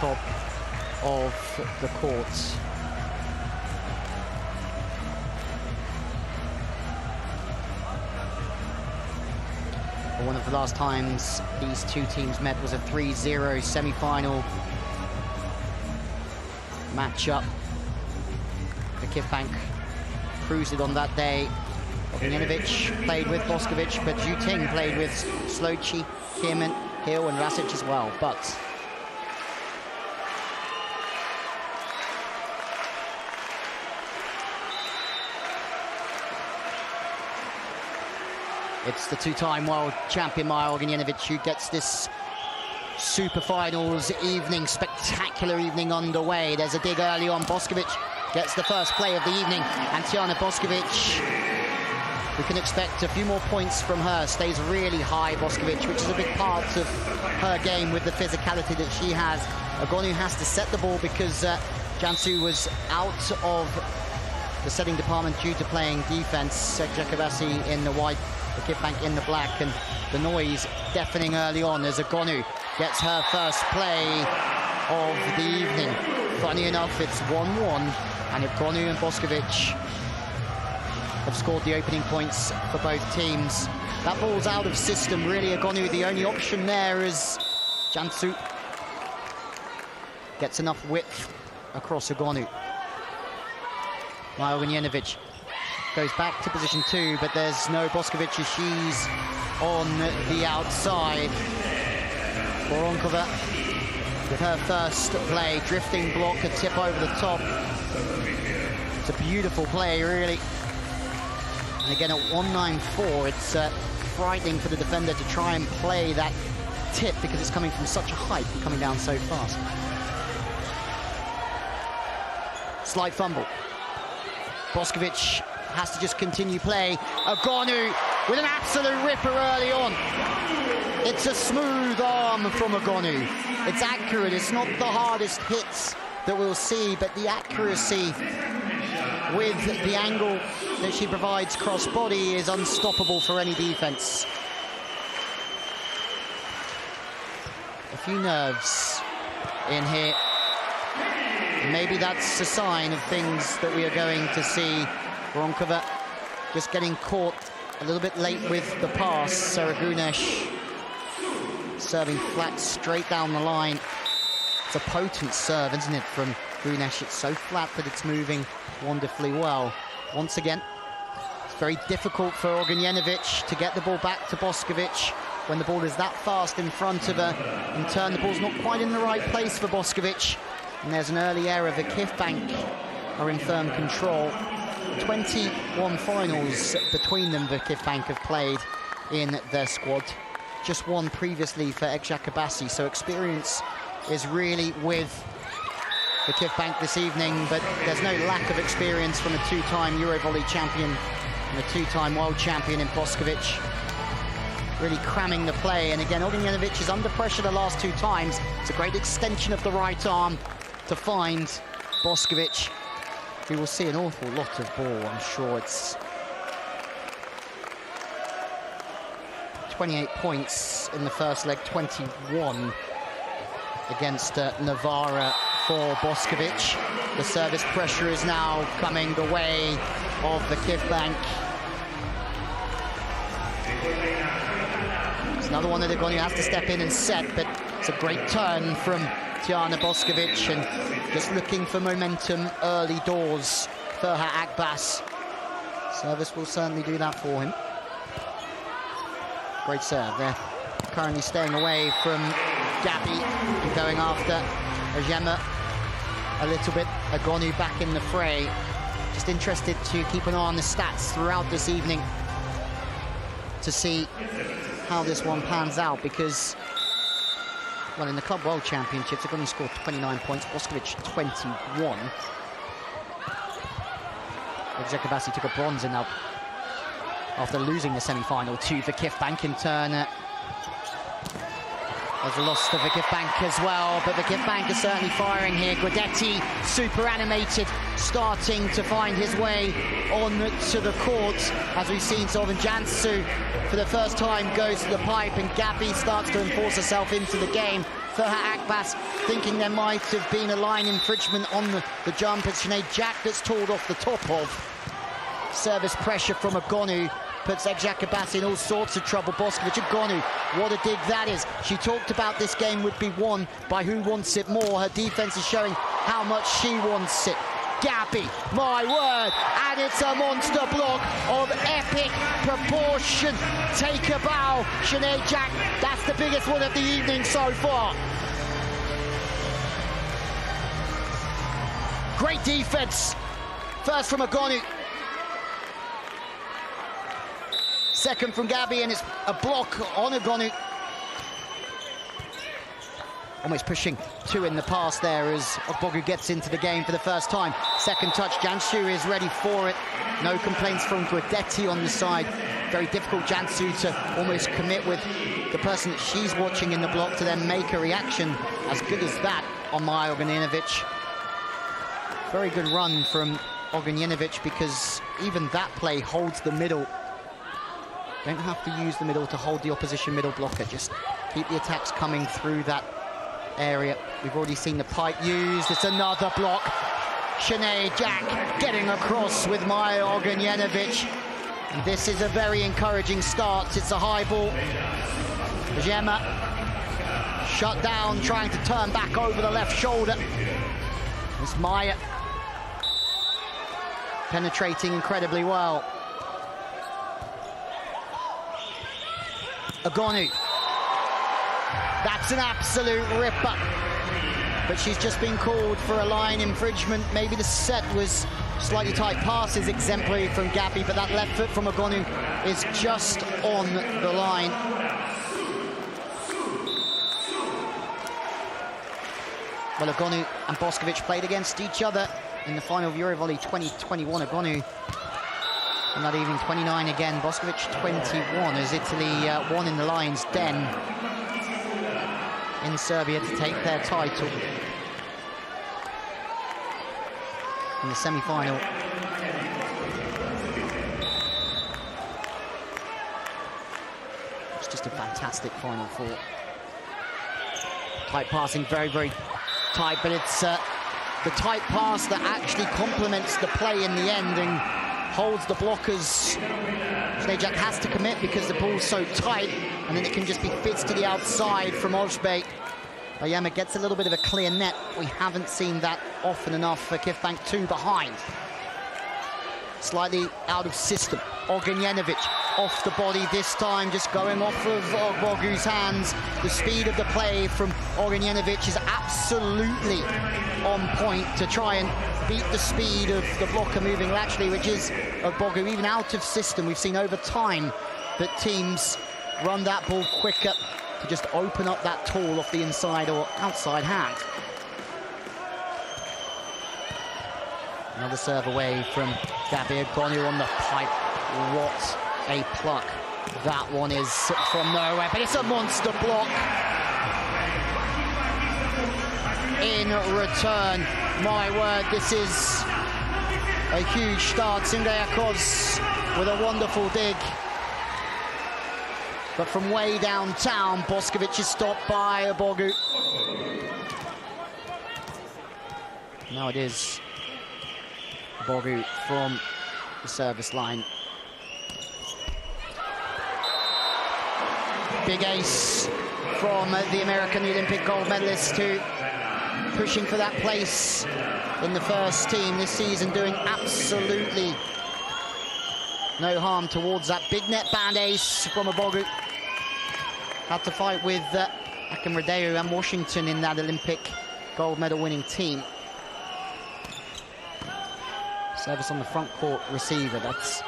top of the court. One of the last times these two teams met was a 3-0 semi-final matchup. VakifBank cruised on that day. Ognjenovic played with Boskovic, but Juting played with Slochi, Kierman, Hill and Rasic as well. But it's the two-time world champion Maja Ognjenovic who gets this super finals evening, spectacular evening underway. There's a dig early on. Boskovic gets the first play of the evening, and Tijana Boskovic, we can expect a few more points from her. Stays really high, Boskovic, which is a big part of her game with the physicality that she has. Ogonu has to set the ball because Jansu was out of the setting department due to playing defense. Eczacibasi in the white, VakifBank in the black, and the noise deafening early on as Ogonu gets her first play of the evening. Funny enough, it's 1-1, and Ogonu and Boskovic have scored the opening points for both teams. That ball's out of system, really. Ogonu, the only option there is Jansu gets enough width across Ogonu. Maja Ognjenovic goes back to position 2, but there's no Boskovic as she's on the outside. Voronkova with her first play, drifting block, a tip over the top. It's a beautiful play, really. And again, at 194, it's frightening for the defender to try and play that tip because it's coming from such a height and coming down so fast. Slight fumble. Boskovic has to just continue play. Ogonu with an absolute ripper early on. It's a smooth arm from Ogonu. It's accurate. It's not the hardest hits that we'll see, but the accuracy with the angle that she provides cross-body is unstoppable for any defense. A few nerves in here. Maybe that's a sign of things that we are going to see. Voronkova just getting caught a little bit late with the pass. Saragunesh serving flat straight down the line. It's a potent serve, isn't it, from Gunesh? It's so flat that it's moving wonderfully well. Once again, it's very difficult for Ognjenovic to get the ball back to Boskovic when the ball is that fast in front of her. In turn, the ball's not quite in the right place for Boskovic. And there's an early error. VakifBank are in firm control. 21 finals between them VakifBank have played in their squad. Just one previously for Eczacibasi, so experience is really with VakifBank this evening, but there's no lack of experience from a two-time Euro Volley champion and a two-time world champion in Boskovic. Really cramming the play, and again, Ognjenovic is under pressure the last two times. It's a great extension of the right arm to find Boskovic. We will see an awful lot of ball, I'm sure. It's 28 points in the first leg, 21 against Navarra for Boskovic. The service pressure is now coming the way of VakifBank. It's another one that they're going to have to step in and set, but it's a great turn from Tijana Boskovic, and just looking for momentum early doors for her Akbas. Service will certainly do that for him. Great serve there. Currently staying away from Gabi and going after Ajema a little bit. Ogonu back in the fray. Just interested to keep an eye on the stats throughout this evening to see how this one pans out, because, well, in the Club World Championships, Ogonu scored 29 points, Boskovic 21. Eczacibasi took a bronze in that after losing the semi-final to VakifBank. In turn, there's a loss to VakifBank as well, but VakifBank is certainly firing here. Guidetti, super animated, starting to find his way on to the court. As we've seen, Solvin Jansu for the first time goes to the pipe, and Gabi starts to enforce herself into the game. for Akbas, thinking there might have been a line infringement on the jump. It's Sinead Jack that's tooled off the top of. Service pressure from Agonu puts Eczacibasi in all sorts of trouble. Boskovic, Agonu, what a dig that is. She talked about this game would be won by who wants it more. Her defense is showing how much she wants it. Gabby, my word, and it's a monster block of epic proportion. Take a bow, Sinead Jack. That's the biggest one of the evening so far. Great defense. First from Agonu. Second from Gabby, and it's a block on Agonu. Almost pushing two in the pass there as Ogbogu gets into the game for the first time. Second touch, Jansu is ready for it. No complaints from Guidetti on the side. Very difficult, Jansu, to almost commit with the person that she's watching in the block to then make a reaction as good as that on Maja Ognjenovic. Very good run from Ognjenovic, because even that play holds the middle. Don't have to use the middle to hold the opposition middle blocker. Just keep the attacks coming through that area. We've already seen the pipe used. It's another block. Sinead Jack getting across with Maja Ognjenovic. And this is a very encouraging start. It's a high ball. Gemma shut down, trying to turn back over the left shoulder. It's Maja penetrating incredibly well. Agonu. That's an absolute ripper. But she's just been called for a line infringement. Maybe the set was slightly tight. Passes exemplary from Gabby, but that left foot from Agonu is just on the line. Well, Agonu and Boskovic played against each other in the final of Eurovolley 2021. Agonu on that evening 29 again, Boskovic 21, as Italy won in the Lions' Den in Serbia to take their title in the semi-final. It's just a fantastic Final Four. Tight passing, very, very tight, but it's the tight pass that actually complements the play in the end and holds the blockers. Sinead Jack has to commit because the ball's so tight, and then it can just be fits to the outside from Ojbe. Bayema gets a little bit of a clear net. We haven't seen that often enough for VakifBank 2 behind. Slightly out of system. Ognjenovic off the body this time, just going off of Ogbogu's hands. The speed of the play from Ognjenovic is absolutely on point to try and beat the speed of the blocker moving laterally, which is Ogbogu. Even out of system, we've seen over time that teams run that ball quicker to just open up that tool off the inside or outside hand. Another serve away from Gabby Agonu on the pipe. What a pluck that one is from nowhere, but it's a monster block. In return, my word, this is a huge start. Singayakoz with a wonderful dig. But from way downtown, Boskovic is stopped by Ogbogu. Now it is Ogbogu from the service line. Big ace from the American Olympic gold medalist, who pushing for that place in the first team this season, doing absolutely no harm towards that big net band ace from Ogbogu. Had to fight with Akim Radeu and Washington in that Olympic gold medal winning team. Service on the front court receiver. That's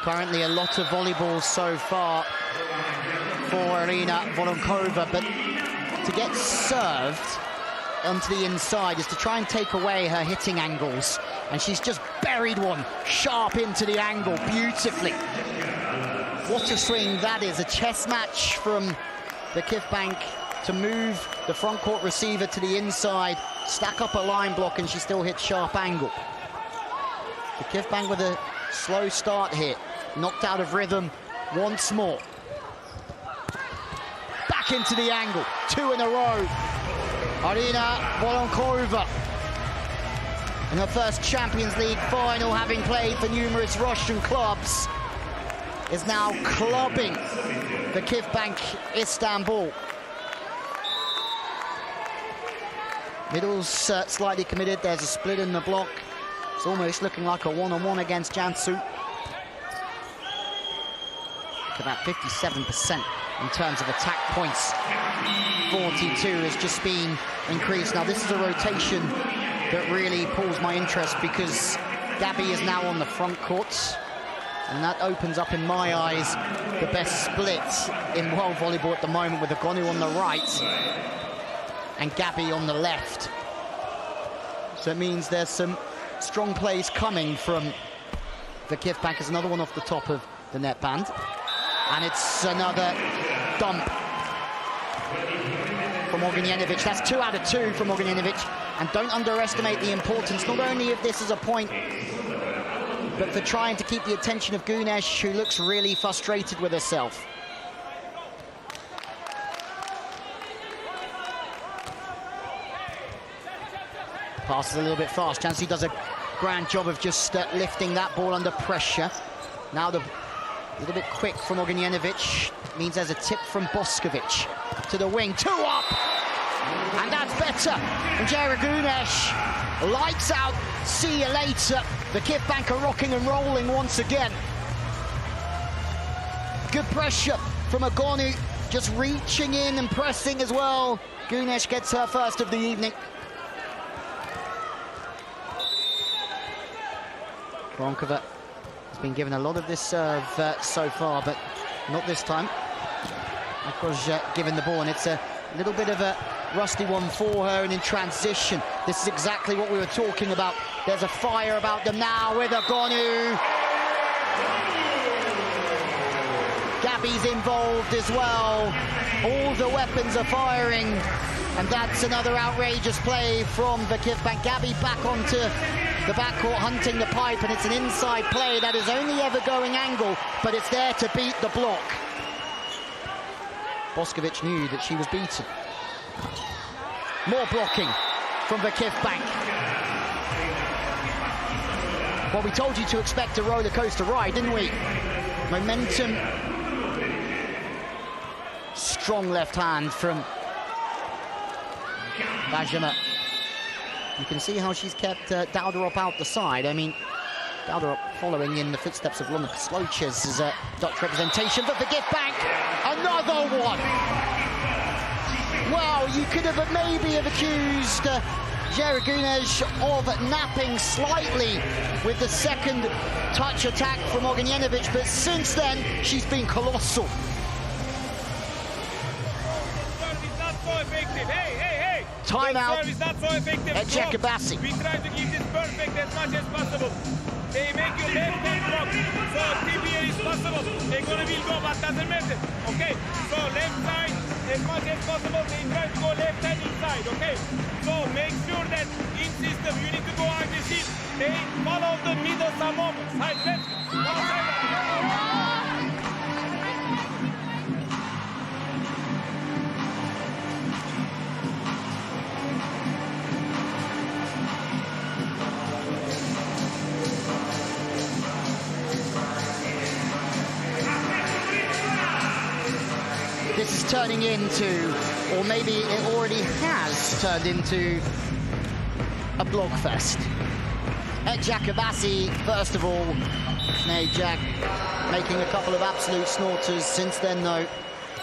currently a lot of volleyball so far for Irina Volonkova, but to get served onto the inside is to try and take away her hitting angles, and she's just buried one sharp into the angle beautifully. What a swing that is. A chess match from VakifBank to move the front court receiver to the inside, stack up a line block, and she still hits sharp angle. VakifBank with a slow start here, knocked out of rhythm once more. Back into the angle, two in a row. Arina Volonkova, in her first Champions League final, having played for numerous Russian clubs, is now clubbing VakifBank Istanbul. Middle's slightly committed. There's a split in the block. It's almost looking like a one-on-one against Jansu. About 57% in terms of attack points. 42 has just been increased. Now this is a rotation that really pulls my interest, because Gabby is now on the front court, and that opens up, in my eyes, the best split in world volleyball at the moment, with Agonu on the right and Gabby on the left. So it means there's some strong plays coming from VakifBank. There's another one off the top of the net band. And it's another dump from Ognjenovic. That's 2 out of 2 from Ognjenovic. And don't underestimate the importance, not only of this as a point, but for trying to keep the attention of Gunesh, who looks really frustrated with herself. Passes a little bit fast. Jansu does a grand job of just lifting that ball under pressure. Now a little bit quick from Ognjenovic. Means there's a tip from Boskovic to the wing. 2 up! And that's better from Jara Gunesh. Lights out. See you later. VakifBank are rocking and rolling once again. Good pressure from Agonu. Just reaching in and pressing as well. Gunesh gets her first of the evening. Voronkova has been given a lot of this serve so far, but not this time. Akoj given the ball, and it's a little bit of a rusty one for her, and in transition, this is exactly what we were talking about. There's a fire about them now with Agonu. Gabby's involved as well. All the weapons are firing, and that's another outrageous play from VakifBank. Gabby back onto the backcourt, hunting the pipe, and it's an inside play that is only ever going angle, but it's there to beat the block. Boskovic knew that she was beaten. More blocking from VakifBank. Well, we told you to expect a roller coaster ride, didn't we? Momentum. Strong left hand from Bajema. You can see how she's kept Dauderop out the side. I mean, Dauderop following in the footsteps of Luna Sloches as a Dutch representation, but VakifBank, another one! Well, you could have maybe accused Jara Gunesh of napping slightly with the second touch attack from Ognjenovic, but since then, she's been colossal. Timeout at Eczacibasi. We try to keep this perfect as much as possible. They make you left hand block, so TPA is possible. They're gonna will go, but doesn't matter. Okay, so left side as much as possible. They try to go left hand inside. Okay, so make sure that in system you need to go aggressive. They follow the middle some moments. Side left, This is turning into, or maybe it already has turned into, a blogfest. Eczacibasi, first of all, Jack making a couple of absolute snorters. Since then, though,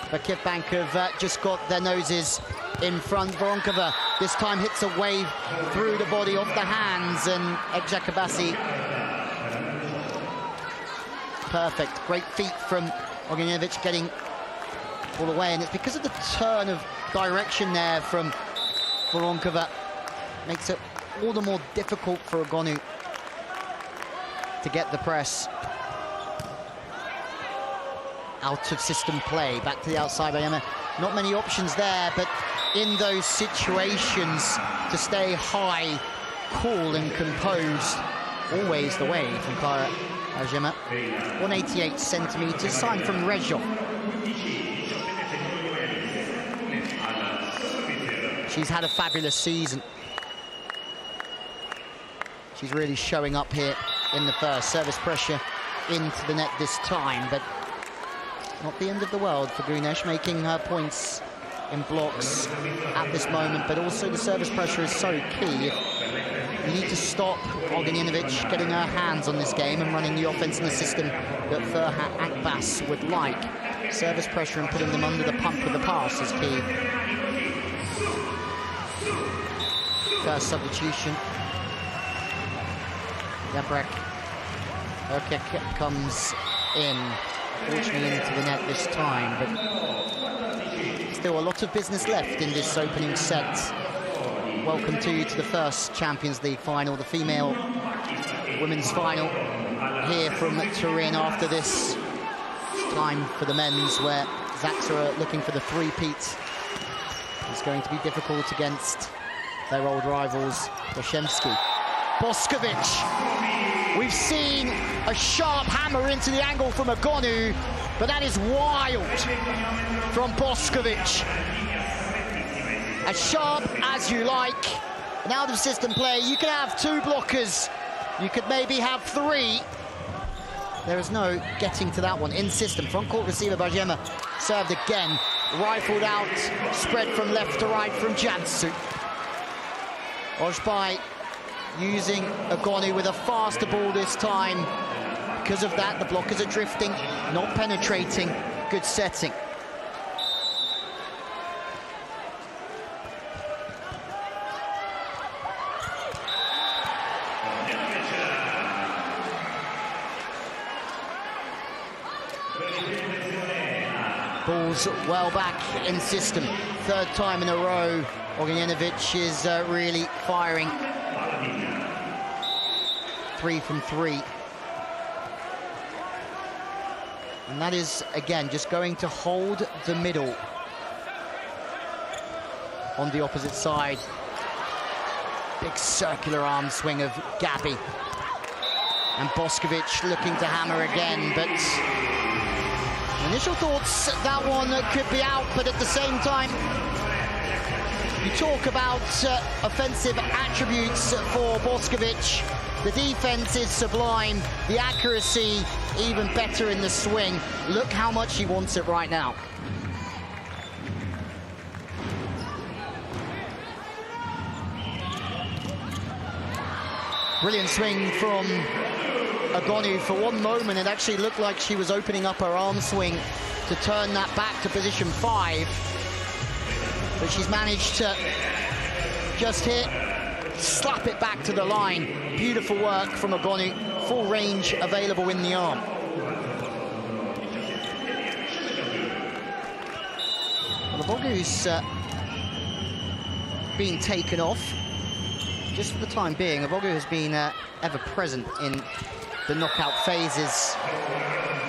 VakifBank have just got their noses in front. Voronkova this time hits a wave through the body off the hands, and Eczacibasi, perfect. Great feet from Ognjenovic getting all away, and it's because of the turn of direction there from Voronkova. Makes it all the more difficult for Agonu to get the press. Out of system play, back to the outside by Emma. Not many options there, but in those situations, to stay high, cool and composed, always the way from Kara Bajema. 188 centimeters, signed from Rezhov. She's had a fabulous season. She's really showing up here in the first. Service pressure into the net this time, but not the end of the world for Güneş, making her points in blocks at this moment, but also the service pressure is so key. You need to stop Ognjenović getting her hands on this game and running the offense in the system that Ferhat Akbas would like. Service pressure and putting them under the pump of the pass is key. First substitution. Yabrek Erkek comes in, fortunately into the net this time, but still a lot of business left in this opening set. Welcome to the first Champions League final, the female women's final here from Turin after this. It's time for the men's, where Zaks are looking for the three-peat. It's going to be difficult against their old rivals, Boszemski. Boskovic. We've seen a sharp hammer into the angle from Agonu, but that is wild from Boskovic. As sharp as you like, an out-of-system play. You can have two blockers, you could maybe have three. There is no getting to that one. In system, front court receiver Bajema served again, rifled out, spread from left to right from Jansu. Ojbai using Agonu with a faster ball this time. Because of that, the blockers are drifting, not penetrating. Good setting. Ball's well back in system. Third time in a row, Ognjenović is really firing. 3 from 3. And that is, again, just going to hold the middle on the opposite side. Big circular arm swing of Gabi. And Boskovic looking to hammer again, but initial thoughts that one could be out, but at the same time, you talk about offensive attributes for Boskovic. The defense is sublime, the accuracy even better in the swing. Look how much he wants it right now. Brilliant swing from Agonu. For one moment, it actually looked like she was opening up her arm swing to turn that back to position 5. But she's managed to just hit, slap it back to the line. Beautiful work from Agonu. Full range available in the arm. Well, Avogu's been taken off. Just for the time being, Avogu has been ever present in the knockout phases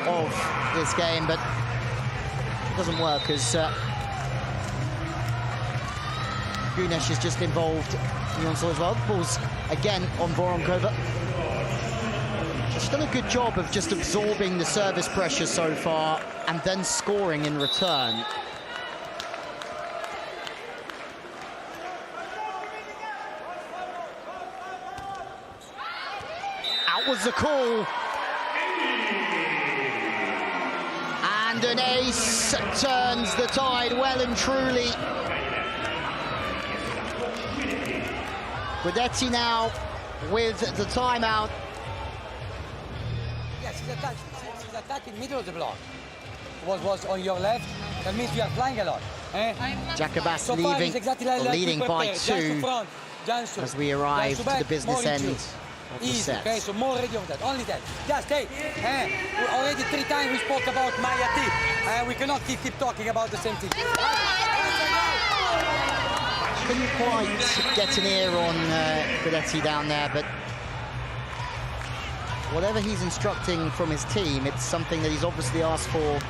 of this game, but it doesn't work as Güneş is just involved in the onslaught as well. Ball's again on Voronkova. She's done a good job of just absorbing the service pressure so far and then scoring in return. Out was the call. And an ace turns the tide well and truly. Guidetti now with the timeout. Yes, she's attacking middle of the block. Was on your left, that means you are flying a lot. Jacobas so leaving, exactly leading by 2 as we arrive to the business end of the set. Okay, so more ready of that, only that. Just hey, already 3 times we spoke about Maya T. We cannot keep talking about the same thing. Couldn't quite get an ear on Guidetti down there, but whatever he's instructing from his team, it's something that he's obviously asked for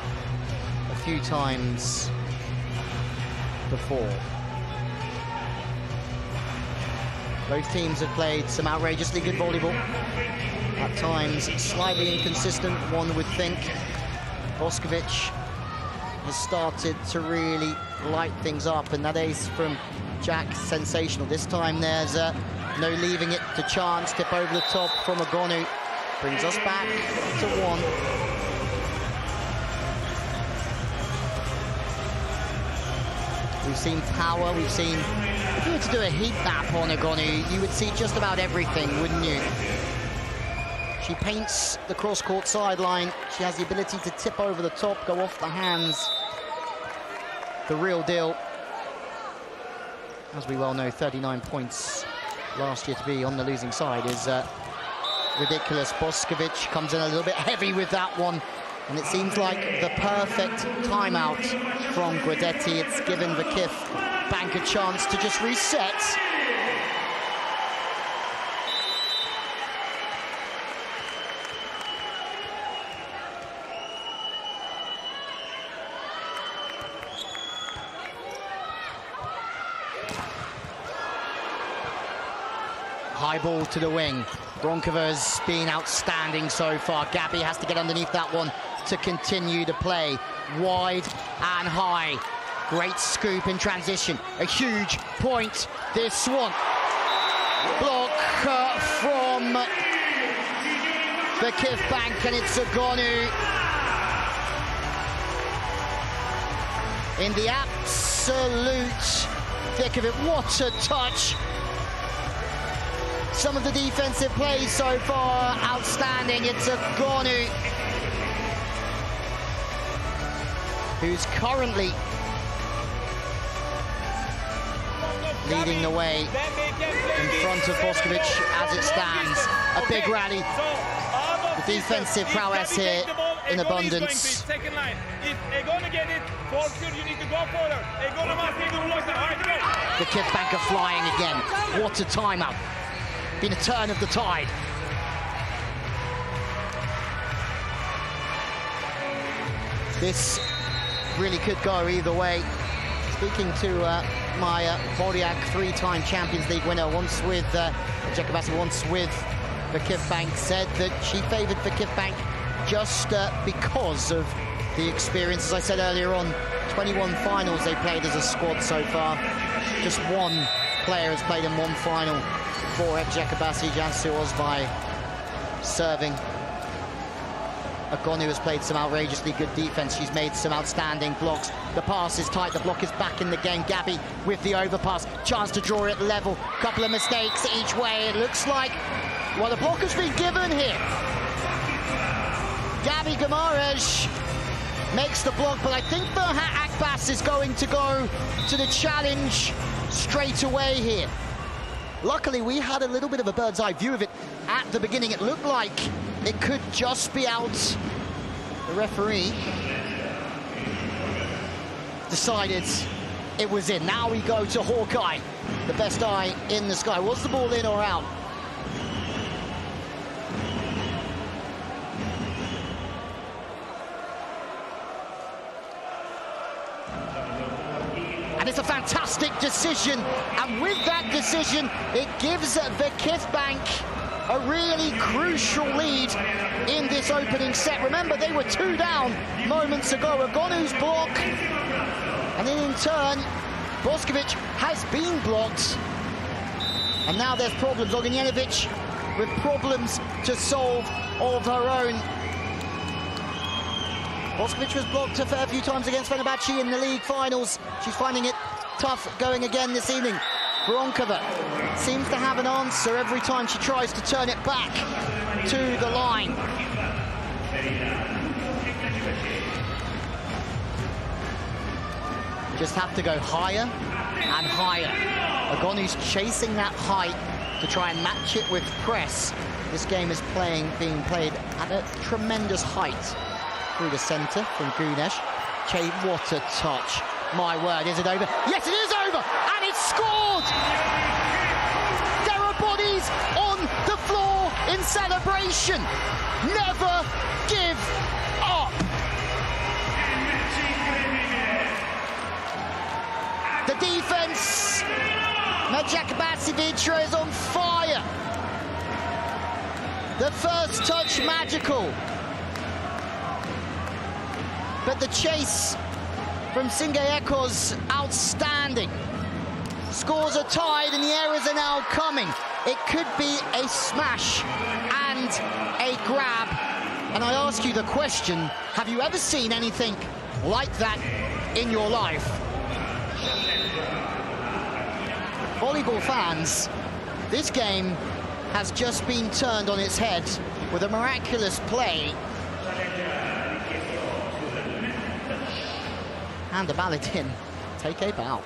a few times before. Both teams have played some outrageously good volleyball. At times, slightly inconsistent, one would think. Boskovic has started to really light things up, and that ace from Jack, sensational. This time there's no leaving it to chance. Tip over the top from Agonu. Brings us back to 1. We've seen power, we've seen... If you were to do a heat map on Agonu, you would see just about everything, wouldn't you? She paints the cross-court sideline. She has the ability to tip over the top, go off the hands. The real deal. As we well know, 39 points last year to be on the losing side is ridiculous. Boskovic comes in a little bit heavy with that one. And it seems like the perfect timeout from Guidetti. It's given VakifBank a chance to just reset. High ball to the wing. Bronkova's been outstanding so far. Gabby has to get underneath that one to continue to play. Wide and high. Great scoop in transition. A huge point, this one. Block from VakifBank, and it's Agonu. In the absolute thick of it. What a touch. Some of the defensive plays so far outstanding. It's Agonu, who's currently leading the way in front of Boskovic as it stands. A big rally. The defensive prowess here in abundance. Second line. If Agonu get it, for sure you need to go for her. Agonu must be able to block that. All right, go. VakifBank are flying again. What a timeout. Been a turn of the tide. This really could go either way. Speaking to Maya Bodiak, 3-time Champions League winner, once with Eczacibasi, once with VakifBank, said that she favoured VakifBank just because of the experience. As I said earlier on, 21 finals they played as a squad so far. Just one player has played in one final for Eczacibasi, Jansu Ozbay serving. Agonu has played some outrageously good defense. She's made some outstanding blocks. The pass is tight, the block is back in the game. Gabby with the overpass, chance to draw it level. Couple of mistakes each way. It looks like, well, the block has been given here. Gabby Gamarej makes the block, but I think Berhat Akbas is going to go to the challenge straight away here. Luckily, we had a little bit of a bird's eye view of it at the beginning. It looked like it could just be out. The referee decided it was in. Now we go to Hawkeye, the best eye in the sky. Was the ball in or out? And it's a fantastic decision, and with that decision, it gives VakifBank a really crucial lead in this opening set. Remember, they were 2 down moments ago. Agonu's block, and then in turn, Boskovic has been blocked. And now there's problems. Ognjenovic with problems to solve of her own. Boskovic was blocked a fair few times against Fenerbahce in the league finals. She's finding it tough going again this evening. Bronkova seems to have an answer every time she tries to turn it back to the line. Just have to go higher and higher. Agonu's chasing that height to try and match it with press. This game is being played at a tremendous height. Through the centre from Gunesh. What a touch. My word, is it over? Yes, it is over! And it's scored! There are bodies on the floor in celebration. Never give up. The defense, Eczacibasi is on fire. The first touch magical. But the chase from Singe Ekos, outstanding. Scores are tied and the errors are now coming. It could be a smash and a grab. And I ask you the question, have you ever seen anything like that in your life? Volleyball fans, this game has just been turned on its head with a miraculous play. And the ballot in. Take a bow.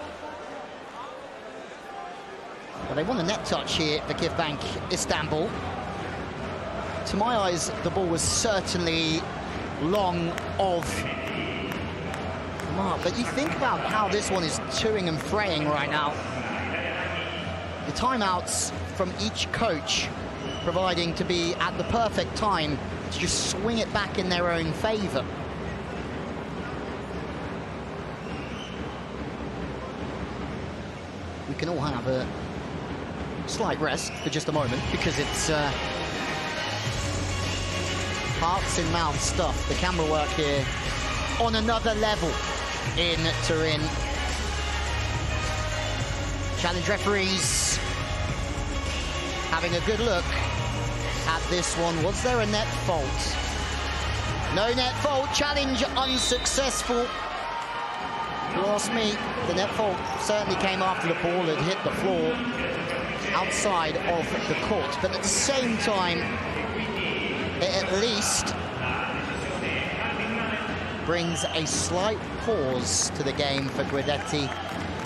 Well, they won the net touch here at VakifBank Istanbul. To my eyes, the ball was certainly long of the mark. But you think about how this one is toing and fraying right now. The timeouts from each coach providing to be at the perfect time to just swing it back in their own favour. We can all have a slight rest for just a moment because it's hearts in mouth stuff. The camera work here on another level in Turin. Challenge referees having a good look at this one. Was there a net fault? No net fault. Challenge unsuccessful. If you ask me, the net fault certainly came after the ball had hit the floor outside of the court. But at the same time, it at least brings a slight pause to the game for Guidetti.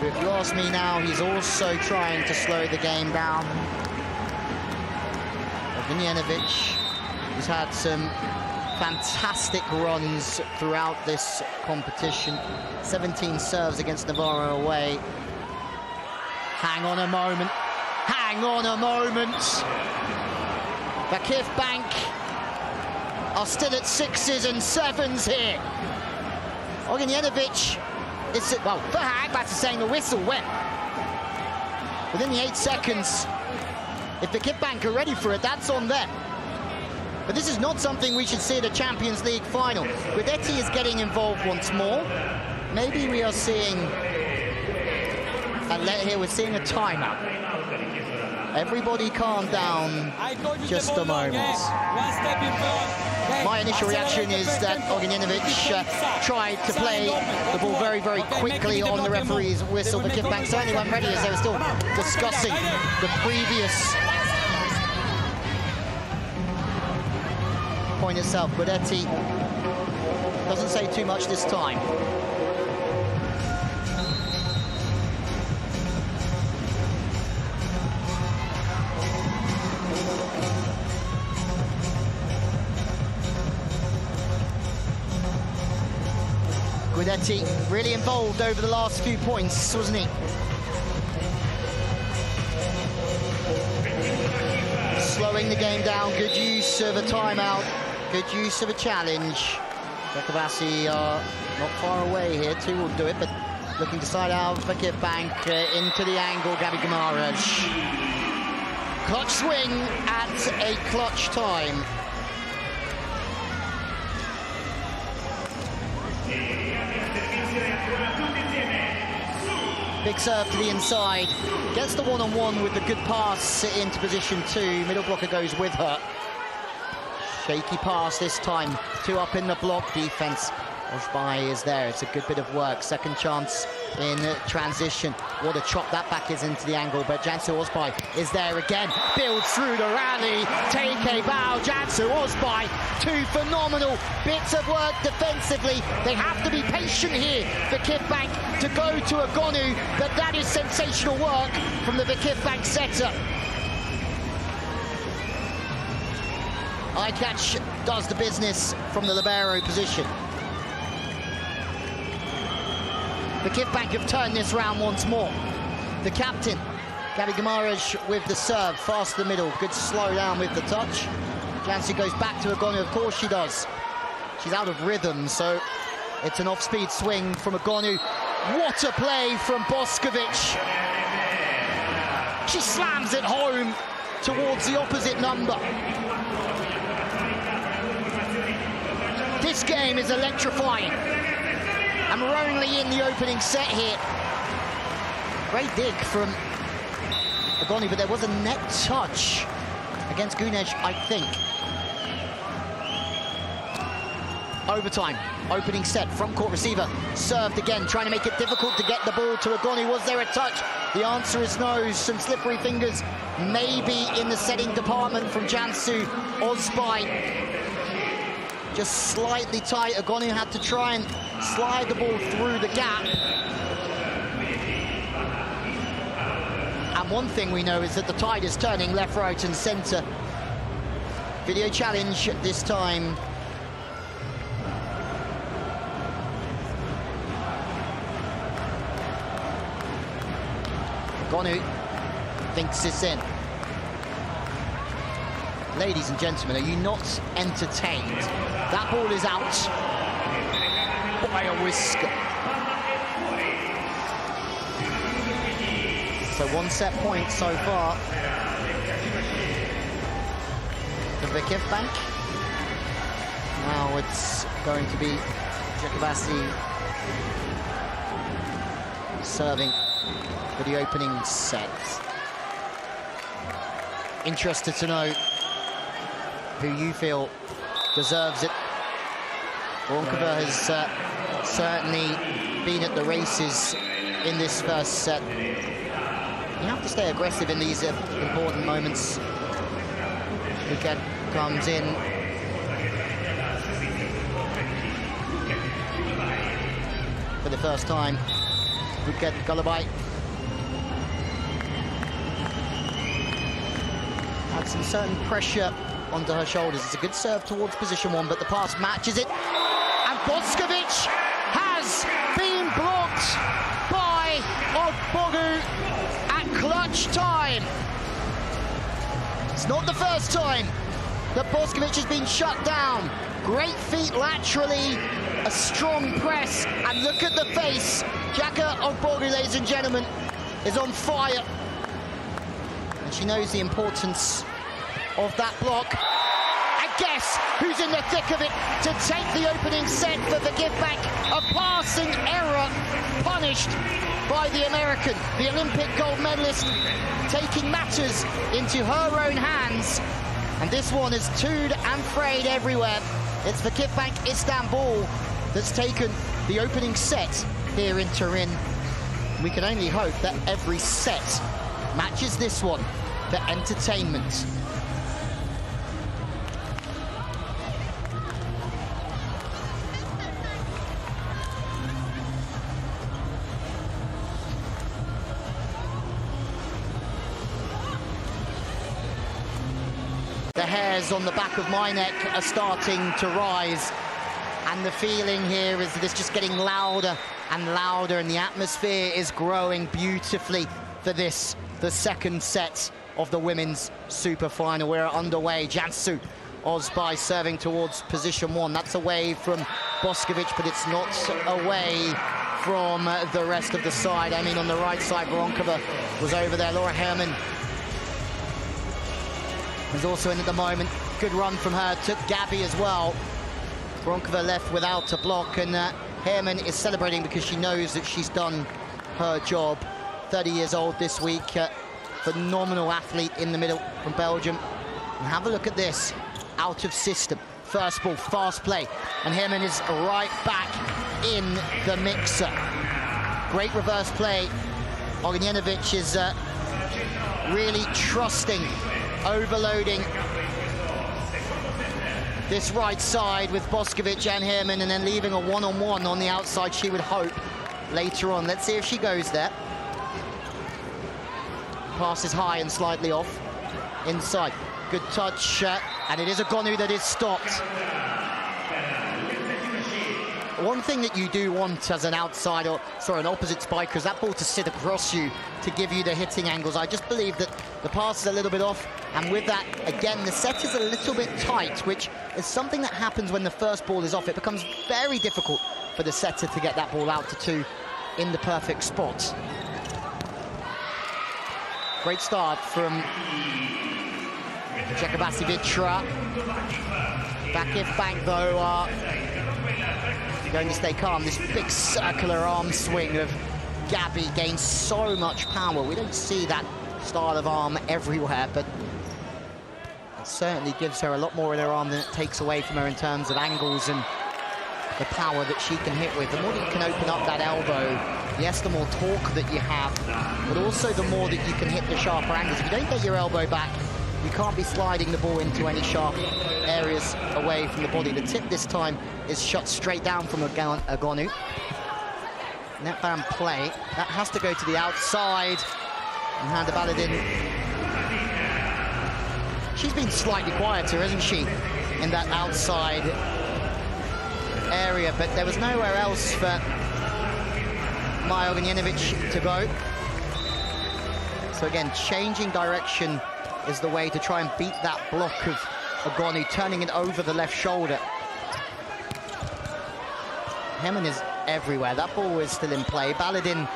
But if you ask me now, he's also trying to slow the game down. Eczacibasi, who's had some fantastic runs throughout this competition. 17 serves against Navarro away. Hang on a moment. Hang on a moment. VakifBank are still at 6s and 7s here. Eczacibasi is, well, Eczacibasi is saying the whistle went. Within the 8 seconds, if VakifBank are ready for it, that's on them. But this is not something we should see at a Champions League final. Guidetti is getting involved once more. Maybe we are seeing, here we're seeing a timeout. Everybody calm down just a moment. My initial reaction is that Eczacibasi tried to play the ball very, very quickly on the referee's whistle. VakifBank certainly weren't ready as they were still discussing the previous point itself. Guidetti doesn't say too much this time. Guidetti really involved over the last few points, wasn't he? Slowing the game down, good use of a timeout, good use of a challenge. Eczacibasi are not far away here, 2 will do it, but looking to side out VakifBank into the angle, Gabi Guimarães. Clutch swing at a clutch time. Big serve to the inside, gets the one-on-one with the good pass into position 2. Middle blocker goes with her. Shaky pass this time, 2 up in the block defense. Ojbai is there, it's a good bit of work. Second chance in transition. What a chop that back is into the angle, but Cansu Ojbai is there again. Builds through the rally, take a bow. Cansu Ojbai, 2 phenomenal bits of work defensively. They have to be patient here, VakifBank, to go to Agonu, but that is sensational work from the VakifBank setter. Icatch does the business from the libero position. VakifBank have turned this round once more. The captain, Gabi Guimarães, with the serve, fast to the middle, good slow down with the touch. Cansu goes back to Agonu, of course she does. She's out of rhythm, so it's an off-speed swing from Agonu. What a play from Boskovic. She slams it home towards the opposite number. This game is electrifying. And we're only in the opening set here. Great dig from Agoni, but there was a net touch against Gunej, I think. Overtime, opening set, front court receiver, served again, trying to make it difficult to get the ball to Agoni. Was there a touch? The answer is no. Some slippery fingers, maybe in the setting department from Cansu Ozbay. Just slightly tight. Agoni had to try and slide the ball through the gap. And one thing we know is that the tide is turning left, right, and centre. Video challenge this time. Agoni thinks it's in. Ladies and gentlemen, are you not entertained? That ball is out by a whisker. So 1 set point so far for VakifBank. Now it's going to be Eczacibasi serving for the opening set. Interested to know who you feel deserves it. Voronkova has certainly been at the races in this first set. You have to stay aggressive in these important moments. Buket comes in. For the first time, Buket Galabai had some certain pressure onto her shoulders. It's a good serve towards position one, but the pass matches it. And Boskovic has been blocked by Ogbogu at clutch time. It's not the first time that Boskovic has been shut down. Great feet laterally, a strong press, and look at the face. Jaka Ogbogu, ladies and gentlemen, is on fire. And she knows the importance of that block. And guess who's in the thick of it to take the opening set for VakifBank? A passing error punished by the American, the Olympic gold medalist, taking matters into her own hands. And this one is toed and frayed everywhere. It's VakifBank Istanbul that's taken the opening set here in Turin. We can only hope that every set matches this one for entertainment. The hairs on the back of my neck are starting to rise, and the feeling here is that it's just getting louder and louder, and the atmosphere is growing beautifully for this, the second set of the women's super final. We're underway. Cansu Ozbay serving towards position one. That's away from Boskovic, but it's not away from the rest of the side. I mean, on the right side, Voronkova was over there. Laura Herman is also in at the moment. Good run from her, took Gabby as well. Voronkova left without a block, and Herman is celebrating because she knows that she's done her job. 30 years old this week, phenomenal athlete in the middle from Belgium. And have a look at this, out of system. First ball, fast play, and Herman is right back in the mixer. Great reverse play. Ognjenovic is really trusting, overloading this right side with Boskovic and Herman, and then leaving a one-on-one on the outside, she would hope, later on. Let's see if she goes there. Pass is high and slightly off. Inside. Good touch, and it is Agoni that is stopped. One thing that you do want as an outside, or sorry, an opposite spiker, is that ball to sit across you to give you the hitting angles. I just believe that the pass is a little bit off, and with that, again, the set is a little bit tight, which is something that happens when the first ball is off. It becomes very difficult for the setter to get that ball out to two in the perfect spot. Great start from Eczacibasi Vitra. VakifBank, though, are going to stay calm. This big circular arm swing of Gabby gains so much power. We don't see that style of arm everywhere, but it certainly gives her a lot more in her arm than it takes away from her in terms of angles and the power that she can hit with. The more that you can open up that elbow, yes, the more torque that you have, but also the more that you can hit the sharper angles. If you don't get your elbow back, you can't be sliding the ball into any sharp areas away from the body. The tip this time is shot straight down from Egonu. Net band play. That has to go to the outside. And Hande Baladin. She's been slightly quieter, hasn't she, in that outside area, but there was nowhere else for Maja Ognjenović to go. So again, changing direction is the way to try and beat that block of Egonu, turning it over the left shoulder. Hemmen is everywhere. That ball is still in play. Baladin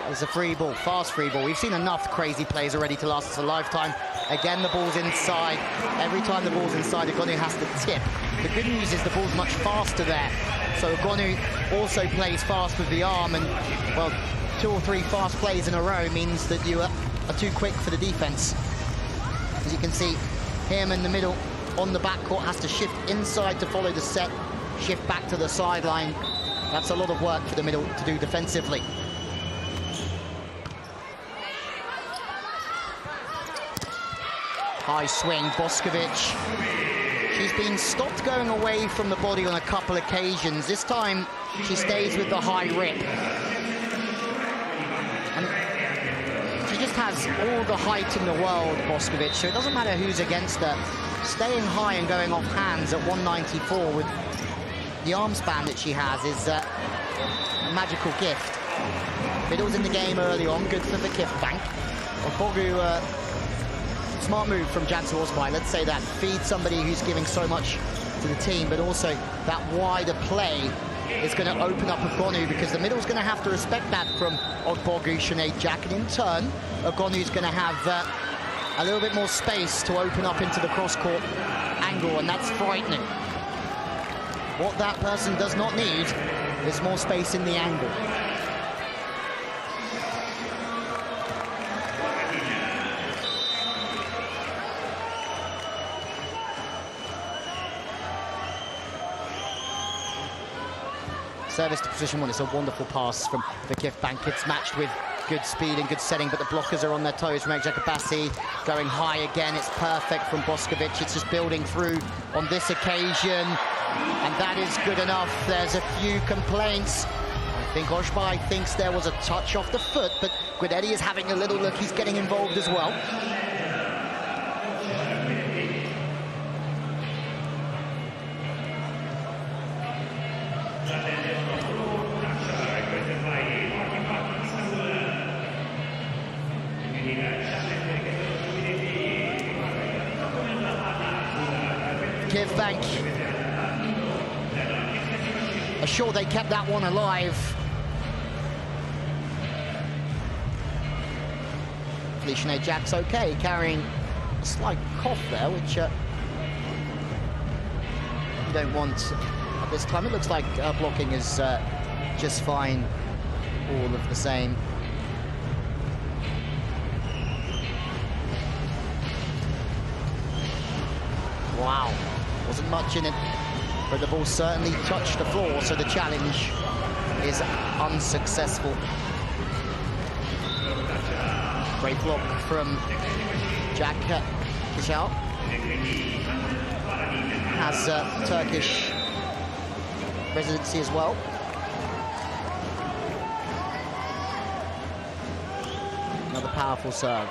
is a free ball, fast free ball. We've seen enough crazy plays already to last us a lifetime. Again, the ball's inside. Every time the ball's inside, Egonu has to tip. The good news is the ball's much faster there. So Egonu also plays fast with the arm, and, well, 2 or 3 fast plays in a row means that you are too quick for the defense. As you can see, him in the middle on the backcourt has to shift inside to follow the set, shift back to the sideline. That's a lot of work for the middle to do defensively. High swing, Boskovic. She's been stopped going away from the body on a couple occasions. This time, she stays with the high rip. And she just has all the height in the world, Boskovic, so it doesn't matter who's against her. Staying high and going off hands at 194 with the arm span that she has is a magical gift. Middle's in the game early on, good for VakifBank. Ogbogu, smart move from Jansu Osbai, let's say that. Feed somebody who's giving so much to the team, but also that wider play is going to open up Egonu, because the middle's going to have to respect that from Ogbogu, Sinead Jack, and in turn, Ogonu's going to have a little bit more space to open up into the cross-court angle, and that's frightening. What that person does not need is more space in the angle. Service to position 1, it's a wonderful pass from VakifBank. It's matched with good speed and good setting, but the blockers are on their toes from Eczacibasi. Going high again, it's perfect from Boskovic. It's just building through on this occasion, and that is good enough. There's a few complaints. I think Osbai thinks there was a touch off the foot, but Guidetti is having a little look. He's getting involved as well. VakifBank are sure they kept that one alive. Sinead Jack's okay, carrying a slight cough there, which you don't want at this time. It looks like blocking is just fine, all of the same. Wow, wasn't much in it, but the ball certainly touched the floor, so the challenge is unsuccessful. Great block from Jack Kishal. Has Turkish residency as well. Another powerful serve.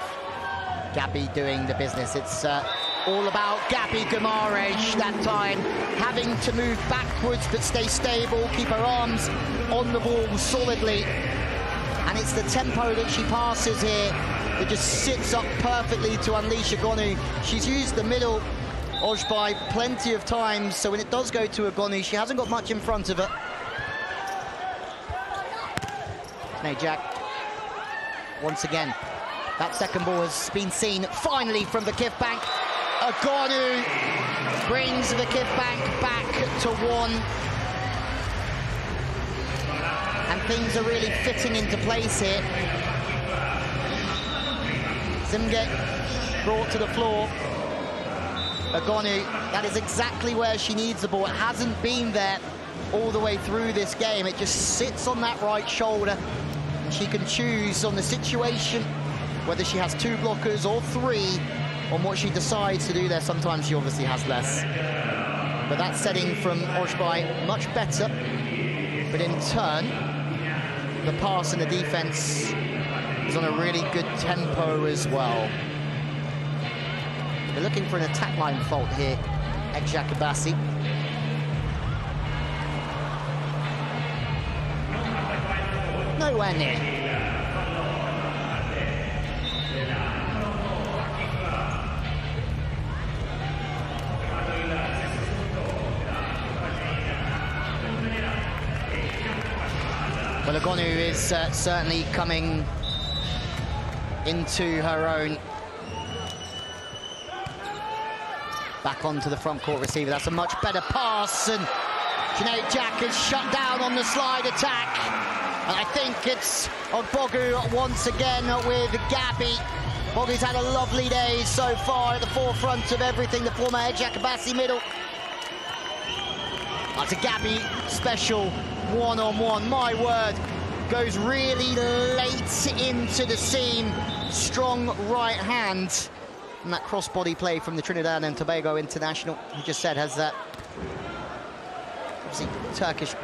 Gabby doing the business. It's all about Gabby Gumaraj that time, having to move backwards but stay stable, keep her arms on the ball solidly. And it's the tempo that she passes here that just sits up perfectly to unleash Egonu. She's used the middle, Osbai, plenty of times, so when it does go to Egonu, she hasn't got much in front of her. Sinead Jack, once again, that second ball has been seen finally from VakifBank. Egonu brings VakifBank back to 1. And things are really fitting into place here. Zimge brought to the floor. Agonu, that is exactly where she needs the ball. It hasn't been there all the way through this game. It just sits on that right shoulder, and she can choose on the situation whether she has 2 blockers or 3 on what she decides to do there. Sometimes she obviously has less. But that setting from Ojbay much better. But in turn, the pass and the defense is on a really good tempo as well. They're looking for an attack line fault here, Eczacibasi. Nowhere near. Well, Agonu is certainly coming into her own. Back onto the front court receiver. That's a much better pass, and Sinead Jack is shut down on the slide attack. And I think it's Ogbogu once again with Gabby. Bogu's had a lovely day so far at the forefront of everything, the former Eczacibasi middle. That's a Gabby special one-on-one, my word. Goes really late into the seam. Strong right hand. And that cross-body play from the Trinidad and Tobago international, he just said, has that obviously Turkish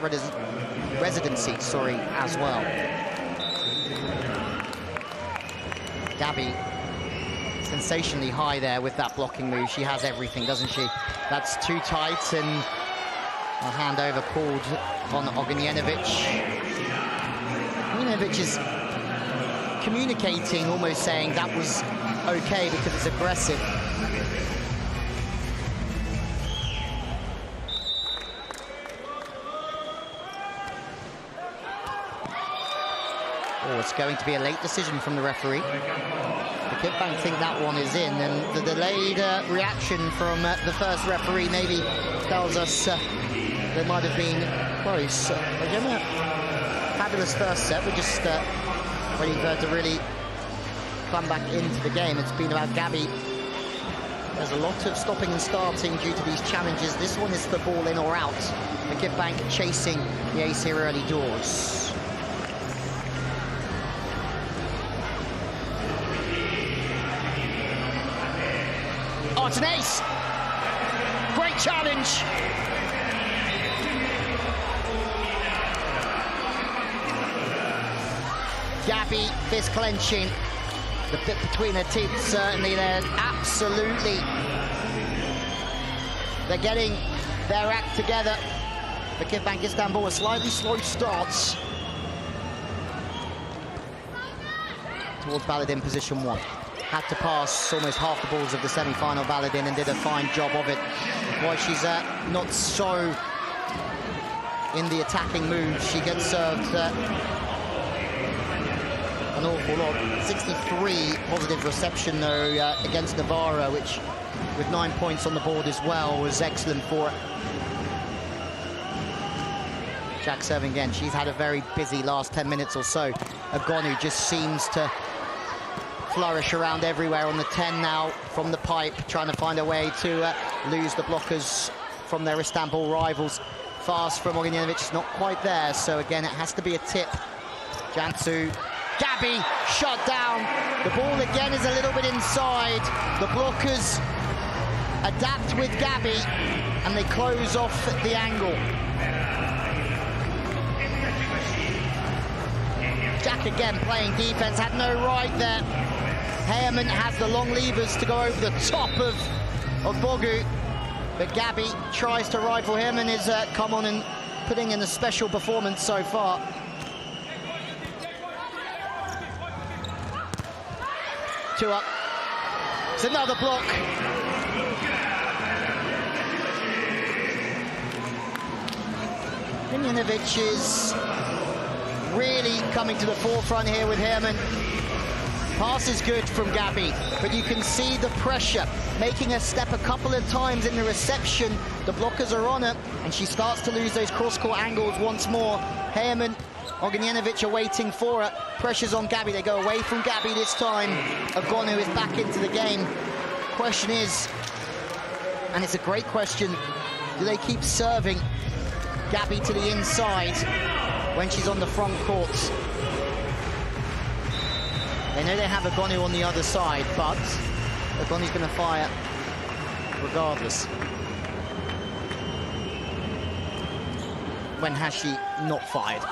residency, as well. Gabby, sensationally high there with that blocking move. She has everything, doesn't she? That's too tight, and a handover called on Ognjenovic. Ognjenovic is communicating, almost saying that was okay because it's aggressive. Oh, it's going to be a late decision from the referee. VakifBank think that one is in, and the delayed reaction from the first referee maybe tells us they might have been close. Again, a fabulous first set. We're just waiting for her to really come back into the game. It's been about Gabby. There's a lot of stopping and starting due to these challenges. This one is the ball in or out. VakifBank chasing the ace here early doors. Oh, it's an ace! Great challenge! Gabby fist clenching. The bit between her teeth, certainly there. Absolutely. They're getting their act together. VakifBank Istanbul, a slightly slow start towards Baladin position 1. Had to pass almost half the balls of the semi-final Baladin and did a fine job of it. Why she's not so in the attacking move. She gets served an awful lot. 63 positive reception though against Navarra, which with 9 points on the board as well was excellent for her. Jack serving again. She's had a very busy last 10 minutes or so. Agonu just seems to flourish around everywhere on the 10 now from the pipe, trying to find a way to lose the blockers from their Istanbul rivals. Fast from Ognjenovic, is not quite there, so again it has to be a tip. Jansu, Gabby shut down. The ball again is a little bit inside. The blockers adapt with Gabby and they close off the angle. Jack again playing defense, had no right there. Heyerman has the long levers to go over the top of Ogbogu, but Gabby tries to rifle him and is come on and putting in a special performance so far. Two up. It's another block. Ognjenovic is really coming to the forefront here with Heyerman. Pass is good from Gabby, but you can see the pressure, making her step a couple of times in the reception. The blockers are on her, and she starts to lose those cross-court angles once more. Heyerman Ognjenovic are waiting for it. Pressure's on Gabi. They go away from Gabi this time. Ogonu is back into the game. Question is, and it's a great question, do they keep serving Gabi to the inside when she's on the front court? They know they have Ogonu on the other side, but Ogonu's going to fire regardless. When has she not fired?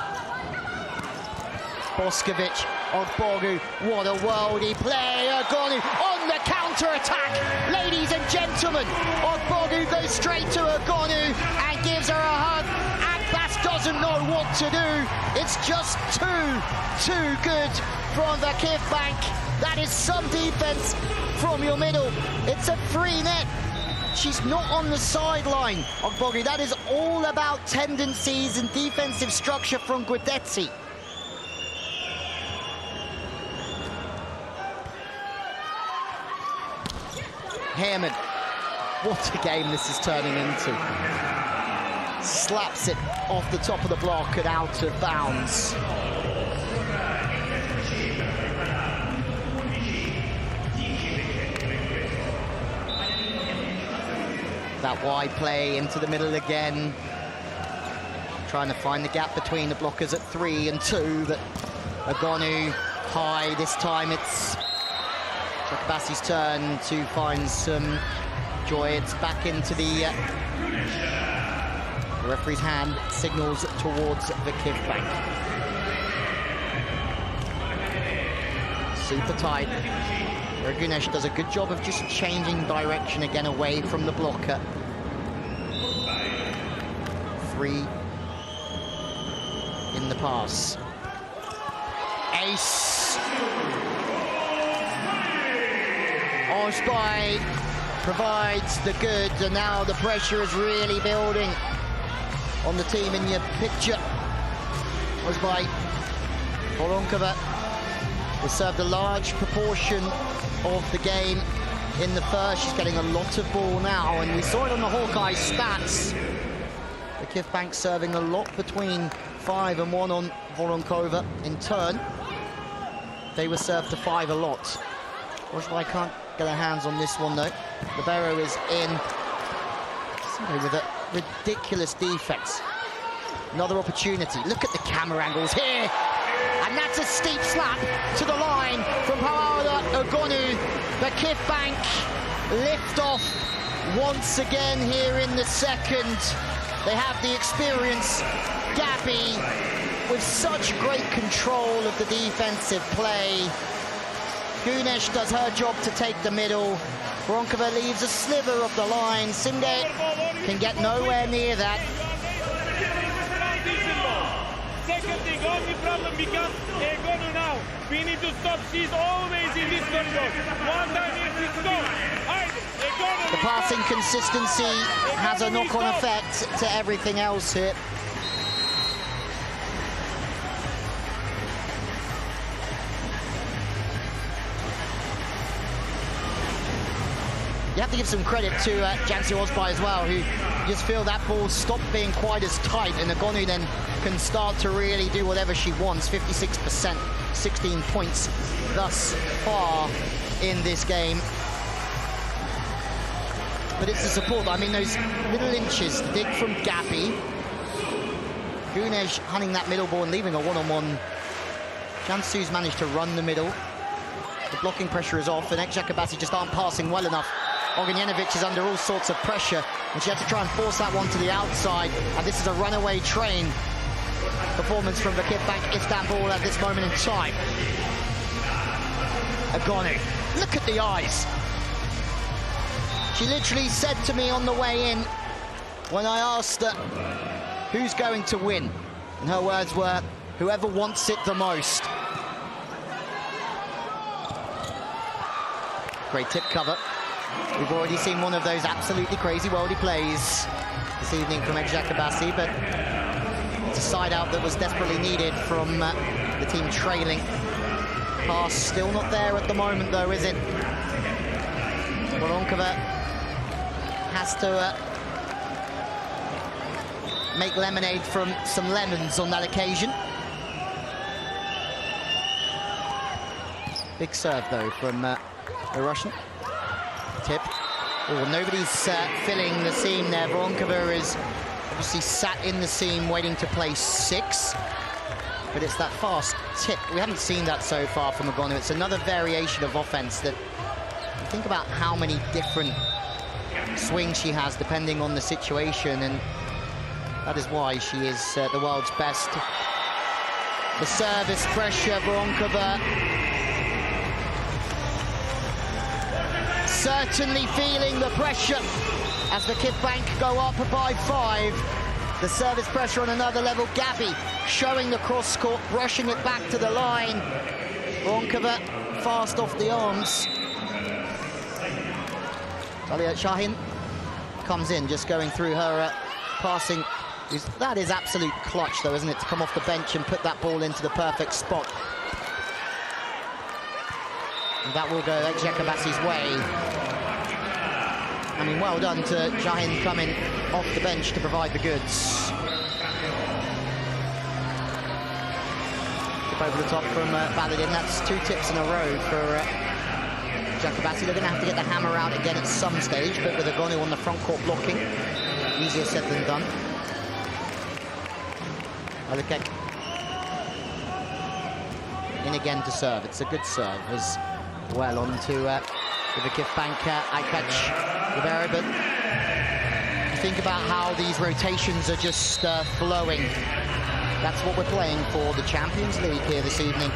Boskovic, Ogbogu, what a worldie play. Ogonu on the counter-attack. Ladies and gentlemen, Ogbogu goes straight to Ogonu and gives her a hug. Agbas doesn't know what to do. It's just too good from VakifBank. That is some defense from your middle. It's a free net. She's not on the sideline, Ogbogu. That is all about tendencies and defensive structure from Guidetti. Hammond, what a game this is turning into. Slaps it off the top of the block and out of bounds. That wide play into the middle again. Trying to find the gap between the blockers at 3 and 2, but Ogonu high. This time it's Eczacibasi's turn to find some joy. It's back into the referee's hand signals towards VakifBank. Super tight. Gunesh does a good job of just changing direction again away from the blocker. 3 in the pass. Ace. Osby provides the good, and now the pressure is really building on the team in your picture. Osby Voronkova was served a large proportion of the game in the first. She's getting a lot of ball now, and we saw it on the Hawkeye stats. VakifBank serving a lot between 5 and 1 on Voronkova. In turn, they were served to 5 a lot. Osby can't get her hands on this one though. Libero is in. Somebody with a ridiculous defense. Another opportunity. Look at the camera angles here. And that's a steep slap to the line from Paola Ogonu. VakifBank lift off once again here in the second. They have the experience. Gabi with such great control of the defensive play. Gunesh does her job to take the middle. Voronkova leaves a sliver of the line. Simge can get nowhere near that. Second thing, only problem becomes Ogonu now. We need to stop. She's always in this corridor. One time it's stop. The passing consistency has a knock-on effect to everything else here. You have to give some credit to Jancy Osby as well, who just feel that ball stopped being quite as tight, and Ogonu then can start to really do whatever she wants. 56%, 16 points thus far in this game. But it's the support. I mean, those little inches, the dig from Gabi. Gunesh hunting that middle ball and leaving a one-on-one. Jansu's managed to run the middle. The blocking pressure is off, and Eczacibasi just aren't passing well enough. Ognjenovic is under all sorts of pressure, and she had to try and force that one to the outside. And this is a runaway train performance from VakifBank Istanbul at this moment in time. Ogonu, look at the eyes. She literally said to me on the way in, when I asked her who's going to win, and her words were, whoever wants it the most. Great tip cover. We've already seen one of those absolutely crazy worldy plays this evening from Eczacibasi, but it's a side out that was desperately needed from the team trailing. Pass still not there at the moment though, is it? Voronkova has to make lemonade from some lemons on that occasion. Big serve, though, from the Russian. Tip. Oh, nobody's filling the seam there. Voronkova is obviously sat in the seam waiting to play 6. But it's that fast tip. We haven't seen that so far from Egonu. It's another variation of offense that you think about how many different swings she has depending on the situation, and that is why she is the world's best. The service pressure, Voronkova certainly feeling the pressure as the VakifBank go up by 5. The service pressure on another level. Gabi showing the cross court, brushing it back to the line. Voronkova fast off the arms. Talia Shahin comes in, just going through her passing. That is absolute clutch, though, isn't it, to come off the bench and put that ball into the perfect spot. And that will go Eczacibasi's way. I mean, well done to Shahin coming off the bench to provide the goods. Tip over the top from Baladin. That's 2 tips in a row for Eczacibasi. They're going to have to get the hammer out again at some stage, but with Egonu on the front court blocking, easier said than done. Alukek in again to serve. It's a good serve as well onto the VakifBank Aykaç Rivera, but you think about how these rotations are just flowing. That's what we're playing for, the Champions League here this evening.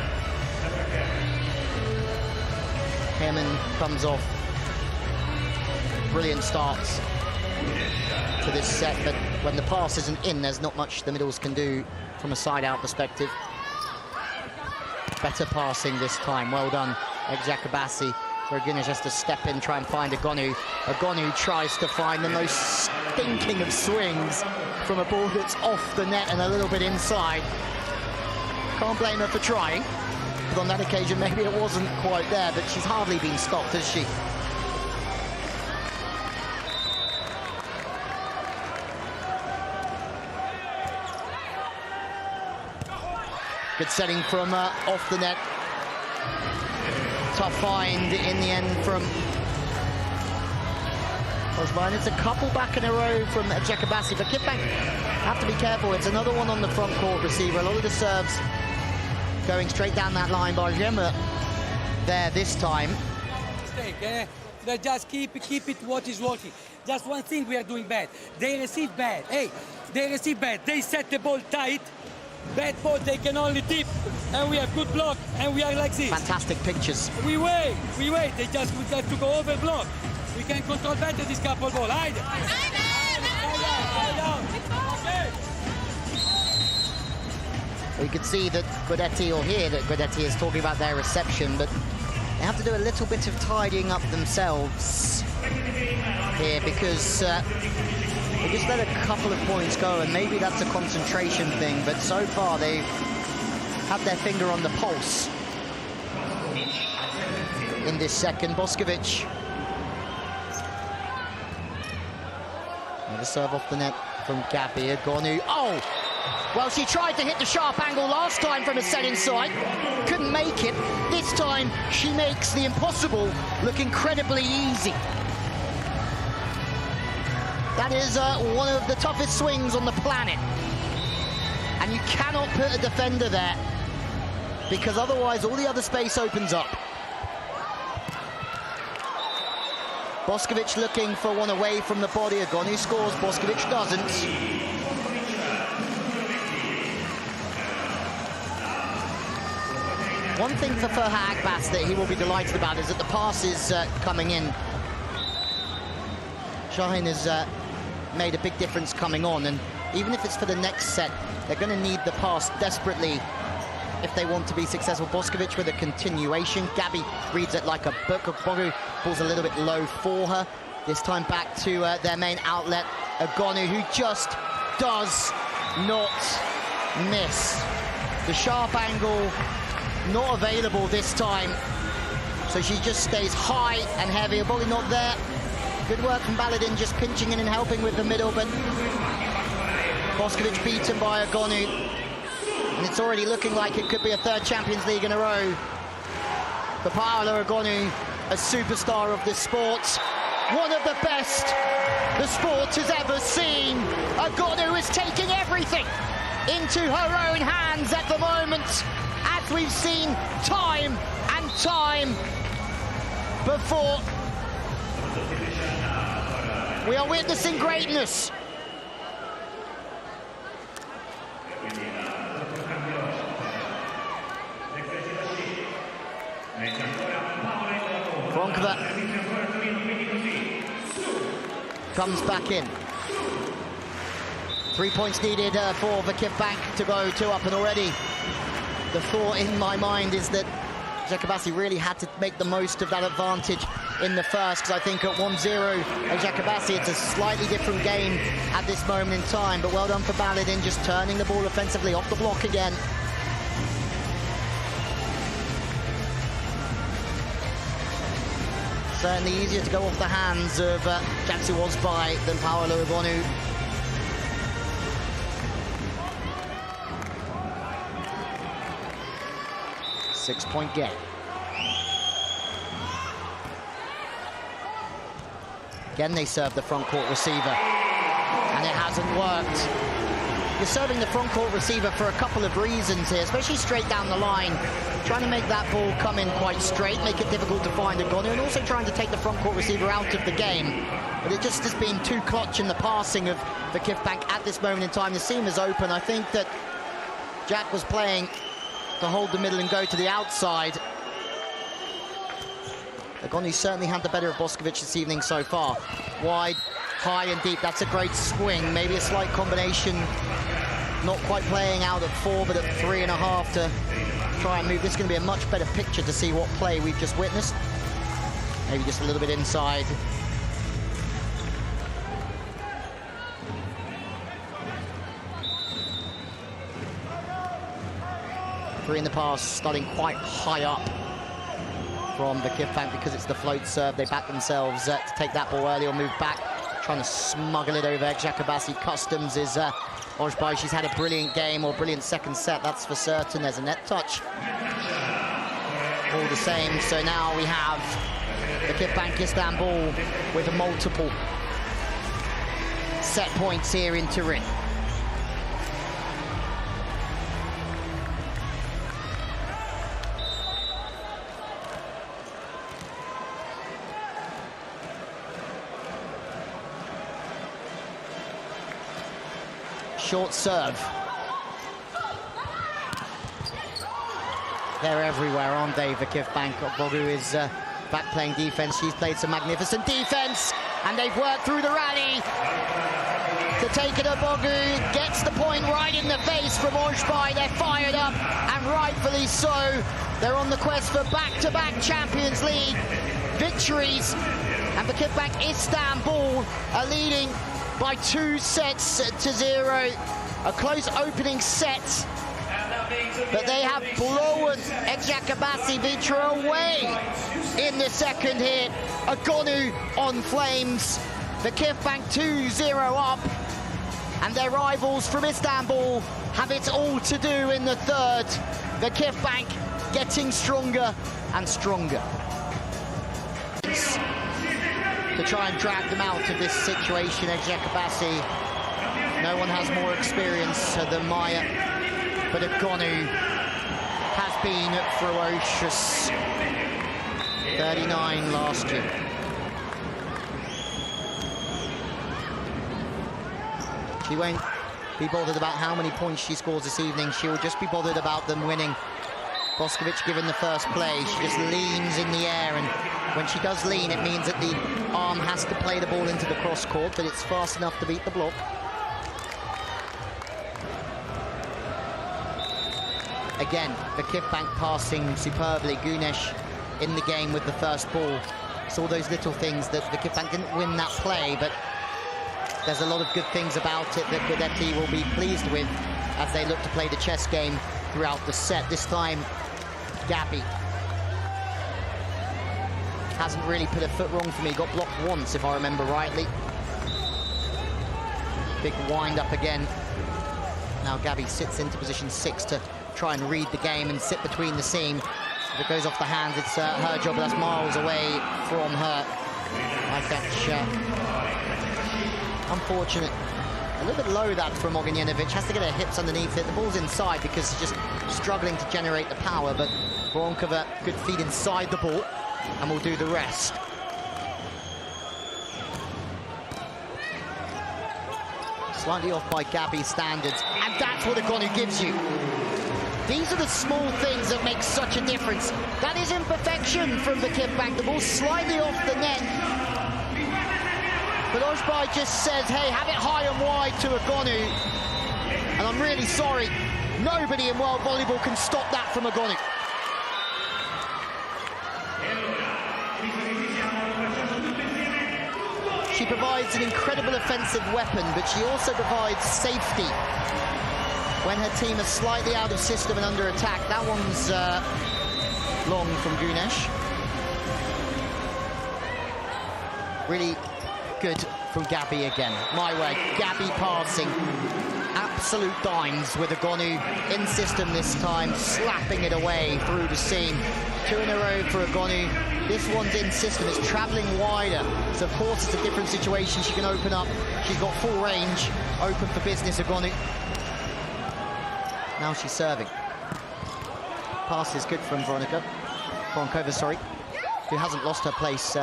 Heyman comes off. Brilliant starts to this set, but when the pass isn't in, there's not much the middles can do from a side-out perspective. Better passing this time. Well done, Eczacibasi. Guinness has to step in, try and find Egonu. Egonu tries to find the most stinking of swings from a ball that's off the net and a little bit inside. Can't blame her for trying, but on that occasion maybe it wasn't quite there, but she's hardly been stopped, has she? Good setting from off the net. Tough find in the end from Osman. It's a couple back in a row from Eczacibasi. But VakifBank have to be careful. It's another one on the front court receiver. A lot of the serves going straight down that line by Gemma there this time. They just keep it what is working. Just one thing we are doing bad. They receive bad. Hey, they receive bad. They set the ball tight. Bad ball, they can only tip, and we have good block, and we are like this. Fantastic pictures. We wait. We have to go over block. We can control better this couple ball. Hide. You can see that Guidetti, or hear that Guidetti is talking about their reception, but they have to do a little bit of tidying up themselves here because they just let a couple of points go, and maybe that's a concentration thing, but so far they've had their finger on the pulse in this second. Boskovic. Another serve off the net from Gabi. Egonu. Oh! Well, she tried to hit the sharp angle last time from a set inside. Couldn't make it. This time, she makes the impossible look incredibly easy. That is one of the toughest swings on the planet. And you cannot put a defender there, because otherwise all the other space opens up. Boskovic looking for one away from the body. Egonu scores, Boskovic doesn't. One thing for Ferhat Akbas that he will be delighted about is that the pass is coming in. Shahin has made a big difference coming on, and even if it's for the next set, they're going to need the pass desperately if they want to be successful. Boskovic with a continuation. Gabi reads it like a book. Bogu pulls a little bit low for her. This time back to their main outlet, Egonu, who just does not miss. The sharp angle not available this time, so she just stays high and heavy. Bogu not there. Good work from Baladin, just pinching in and helping with the middle, but Boskovic beaten by Egonu. And it's already looking like it could be a third Champions League in a row For Paolo Agonu, a superstar of this sport, one of the best the sport has ever seen. Agonu is taking everything into her own hands at the moment, as we've seen time and time before. We are witnessing greatness. Vronkova comes back in. 3 points needed for VakifBank to go 2-up, and already the thought in my mind is that Eczacibasi really had to make the most of that advantage in the first, because I think at 1-0 Eczacibasi, it's a slightly different game at this moment in time. But well done for Baladin, just turning the ball offensively off the block again. Certainly easier to go off the hands of Jaxi Wasby than Paolo Agonu. Six-point game. Again, they serve the front court receiver, and it hasn't worked. You're serving the front court receiver for a couple of reasons here, especially straight down the line. Trying to make that ball come in quite straight, make it difficult to find Agonu, and also trying to take the front court receiver out of the game. But it just has been too clutch in the passing of VakifBank at this moment in time. The seam is open. I think that Jack was playing to hold the middle and go to the outside. Agonu certainly had the better of Boskovic this evening so far. Wide, high and deep, that's a great swing. Maybe a slight combination, not quite playing out at 4, but at 3.5 to try and move. This is going to be a much better picture to see what play we've just witnessed. Maybe just a little bit inside. Three in the pass, starting quite high up from VakifBank because it's the float serve. They back themselves to take that ball early or move back, trying to smuggle it over Eczacibasi. Customs is Ojbai. She's had a brilliant game, or brilliant second set, that's for certain. There's a net touch. All the same, so now we have VakifBank Istanbul with multiple set points here in Turin. Short serve. They're everywhere, aren't they, VakifBank? Bogu is back playing defense. She's played some magnificent defense, and they've worked through the rally to take it at Bogu. Gets the point right in the face from Ojbai. They're fired up, and rightfully so. They're on the quest for back-to-back Champions League victories, and VakifBank Istanbul are leading by 2-0. A close opening set, but they have blown Eczacibasi Vitra away in the second hit. Agonu on flames. VakifBank 2-0 up, and their rivals from Istanbul have it all to do in the third. VakifBank getting stronger and stronger to try and drag them out of this situation. Eczacibasi, no one has more experience than Maya, but Agonu has been ferocious. 39 last year. She won't be bothered about how many points she scores this evening. She will just be bothered about them winning. Boskovic given the first play, she just leans in the air, and when she does lean, it means that the arm has to play the ball into the cross court, but it's fast enough to beat the block. Again, VakifBank passing superbly. Gunesh in the game with the first ball. It's all those little things that VakifBank didn't win that play, but there's a lot of good things about it that Gudetti will be pleased with as they look to play the chess game throughout the set. This time, Gabby hasn't really put a foot wrong for me. Got blocked once, if I remember rightly. Big wind up again. Now Gabby sits into position 6 to try and read the game and sit between the seam. If it goes off the hands, it's her job, but that's miles away from her. I think unfortunate. A little bit low that from Ognjenovic. Has to get her hips underneath it. The ball's inside because she's just struggling to generate the power, but Voronkova, good feet inside the ball, and will do the rest. Slightly off by Gabby's standards, and that's what Egonu gives you. These are the small things that make such a difference. That is imperfection from VakifBank. The ball's slightly off the net. But Ojbai just says, hey, have it high and wide to Egonu. And I'm really sorry, nobody in world volleyball can stop that from Egonu. She provides an incredible offensive weapon, but she also provides safety when her team is slightly out of system and under attack. That one's long from Gunesh. Really good from Gabby again. My way, Gabby passing. Absolute dimes with Egonu in system this time, slapping it away through the seam. 2 in a row for Egonu. This one's in system, it's travelling wider. So of course it's a different situation. She can open up. She's got full range. Open for business, Egonu. Now she's serving. Pass is good from Voronkova, sorry, who hasn't lost her place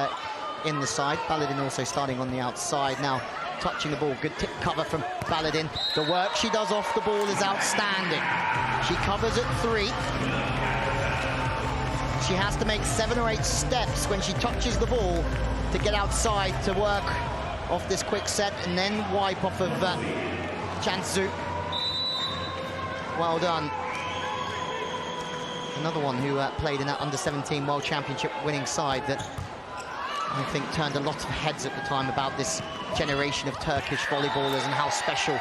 in the side. Baladin also starting on the outside now, touching the ball. Good tip cover from Baladin. The work she does off the ball is outstanding. She covers at 3. She has to make 7 or 8 steps when she touches the ball to get outside to work off this quick set and then wipe off of Jansu. Well done. Another one who played in that under-17 World Championship winning side that I think turned a lot of heads at the time about this generation of Turkish volleyballers and how special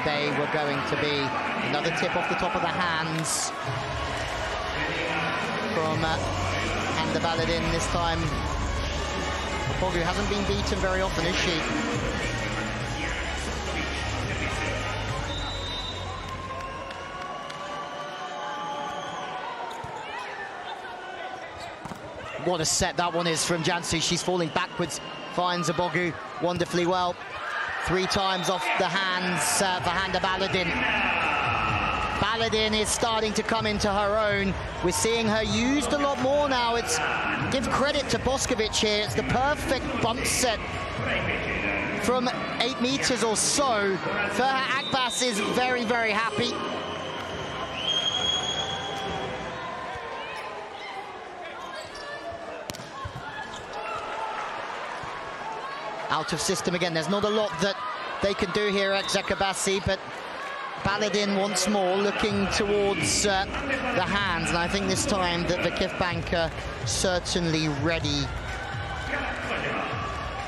they were going to be. Another tip off the top of the hands from Hande Baladin this time. Pogu hasn't been beaten very often, is she? What a set that one is from Jansu. She's falling backwards, finds Abogu wonderfully well. 3 times off the hands for Hande Baladin. Baladin is starting to come into her own. We're seeing her used a lot more now. It's give credit to Boskovic here. It's the perfect bump set from 8 meters or so. Ferhat Akbas is very, very happy. Out of system again. There's not a lot that they can do here at Eczacibasi, but Baladin once more looking towards the hands, and I think this time that VakifBank are certainly ready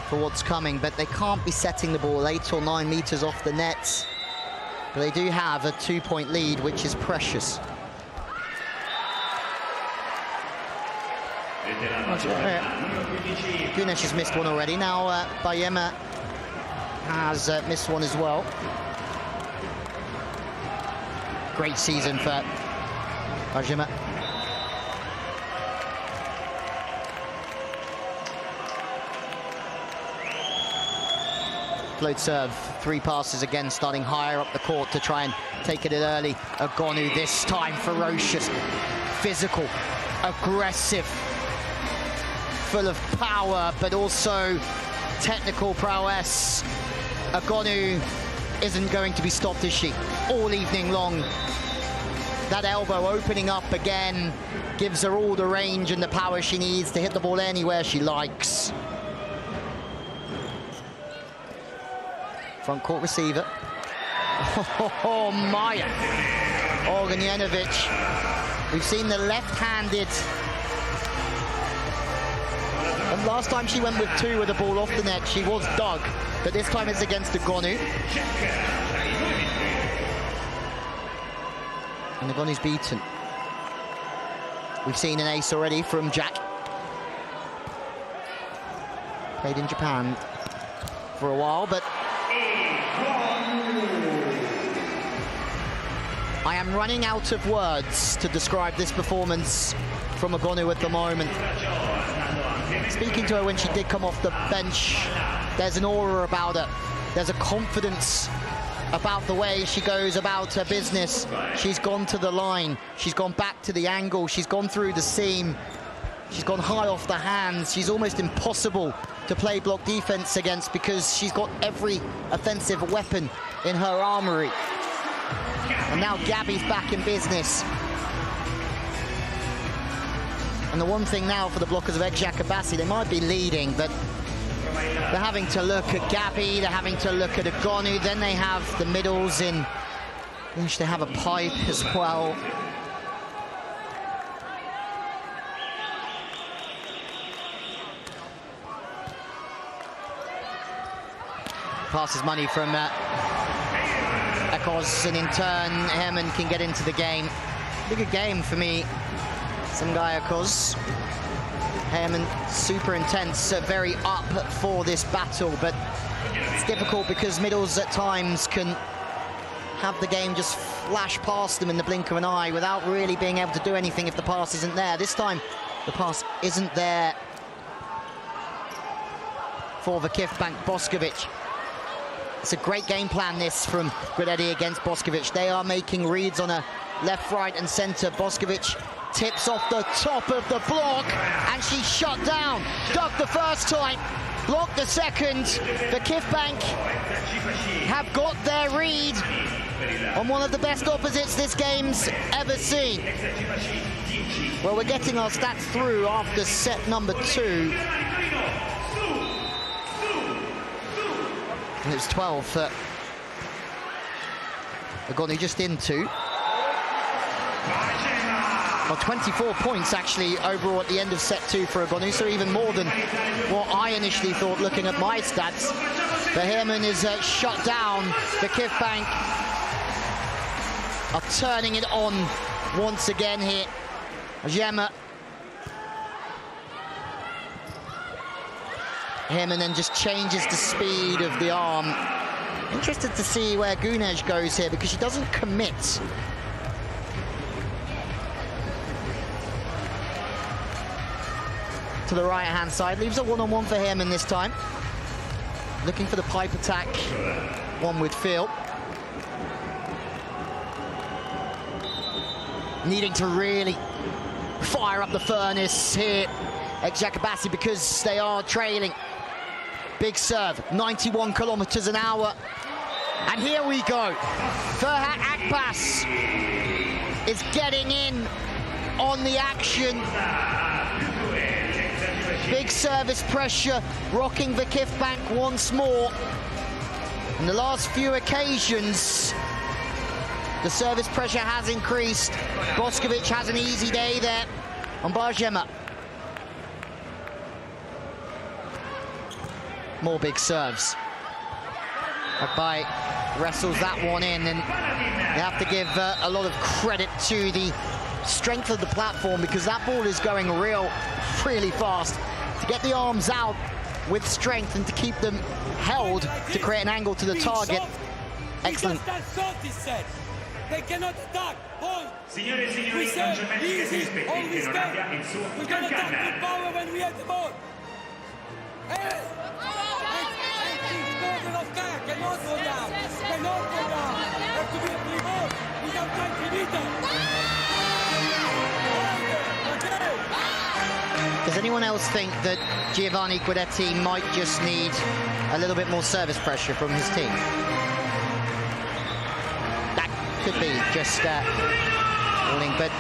for what's coming, but they can't be setting the ball 8 or 9 meters off the nets. But they do have a 2-point lead, which is precious. Gunesh has missed one already. Now Bayema has missed one as well. Great season for Bayema. Float serve, 3 passes again, starting higher up the court to try and take it in early. Egonu this time ferocious, physical, aggressive, full of power, but also technical prowess. Egonu isn't going to be stopped, is she? All evening long. That elbow opening up again gives her all the range and the power she needs to hit the ball anywhere she likes. Front court receiver. Oh, Maya Ognjenovic. We've seen the left-handed. And last time she went with 2 with the ball off the net, she was dug. But this time it's against Egonu. And Egonu's beaten. We've seen an ace already from Jack. Played in Japan for a while, but I am running out of words to describe this performance from Agonu at the moment. Speaking to her when she did come off the bench, there's an aura about her. There's a confidence about the way she goes about her business. She's gone to the line. She's gone back to the angle. She's gone through the seam. She's gone high off the hands. She's almost impossible to play block defense against because she's got every offensive weapon in her armory. And now Gabby's back in business. And the one thing now for the blockers of Eczacibasi, they might be leading, but they're having to look at Gabby, they're having to look at Agonu, then they have the middles in which they have a pipe as well. Passes money from Ekos, and in turn Herman can get into the game. Bigger game for me, Sangaya Ekos. Herman super intense, very up for this battle, but it's difficult because middles at times can have the game just flash past them in the blink of an eye without really being able to do anything if the pass isn't there. This time the pass isn't there for VakifBank Boskovic. It's a great game plan, this, from Guidetti against Boskovic. They are making reads on a left, right and centre. Boskovic tips off the top of the block and she's shut down. Ducked the first time, blocked the second. VakifBank have got their read on one of the best opposites this game's ever seen. Well, we're getting our stats through after set number 2. And it's 12 for Agonu, just into. Well, 24 points actually overall at the end of set 2 for Agonu, so even more than what I initially thought looking at my stats. But Herman is shut down. VakifBank are turning it on once again here. Gemma. Herman then just changes the speed of the arm. Interested to see where Gunej goes here because she doesn't commit. To the right-hand side, leaves a one-on-one for Herman this time. Looking for the pipe attack, one with Phil. Needing to really fire up the furnace here, Eczacibasi, because they are trailing. Big serve, 91 kilometers an hour. And here we go. Ferhat Akbas is getting in on the action. Big service pressure, rocking VakifBank once more. In the last few occasions, the service pressure has increased. Boskovic has an easy day there on Barjema. More big serves. Akbai wrestles that one in, and you have to give a lot of credit to the strength of the platform because that ball is going really fast. To get the arms out with strength and to keep them held to create an angle to the target. Excellent. They cannot attack. Signore e signori, non c'è messi che si rispetti, che non abbia il suo canale. Power when we have the ball. Cannot go down. Have to be a free ball. Without time finito. Does anyone else think that Giovanni Guidetti might just need a little bit more service pressure from his team? That could be just warning, but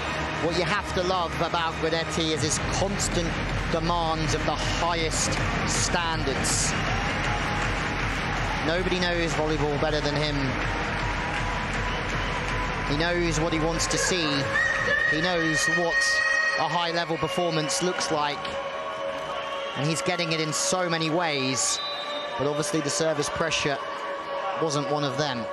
what you have to love about Guidetti is his constant demands of the highest standards. Nobody knows volleyball better than him. He knows what he wants to see. He knows what a high-level performance looks like. And he's getting it in so many ways. But obviously the service pressure wasn't one of them.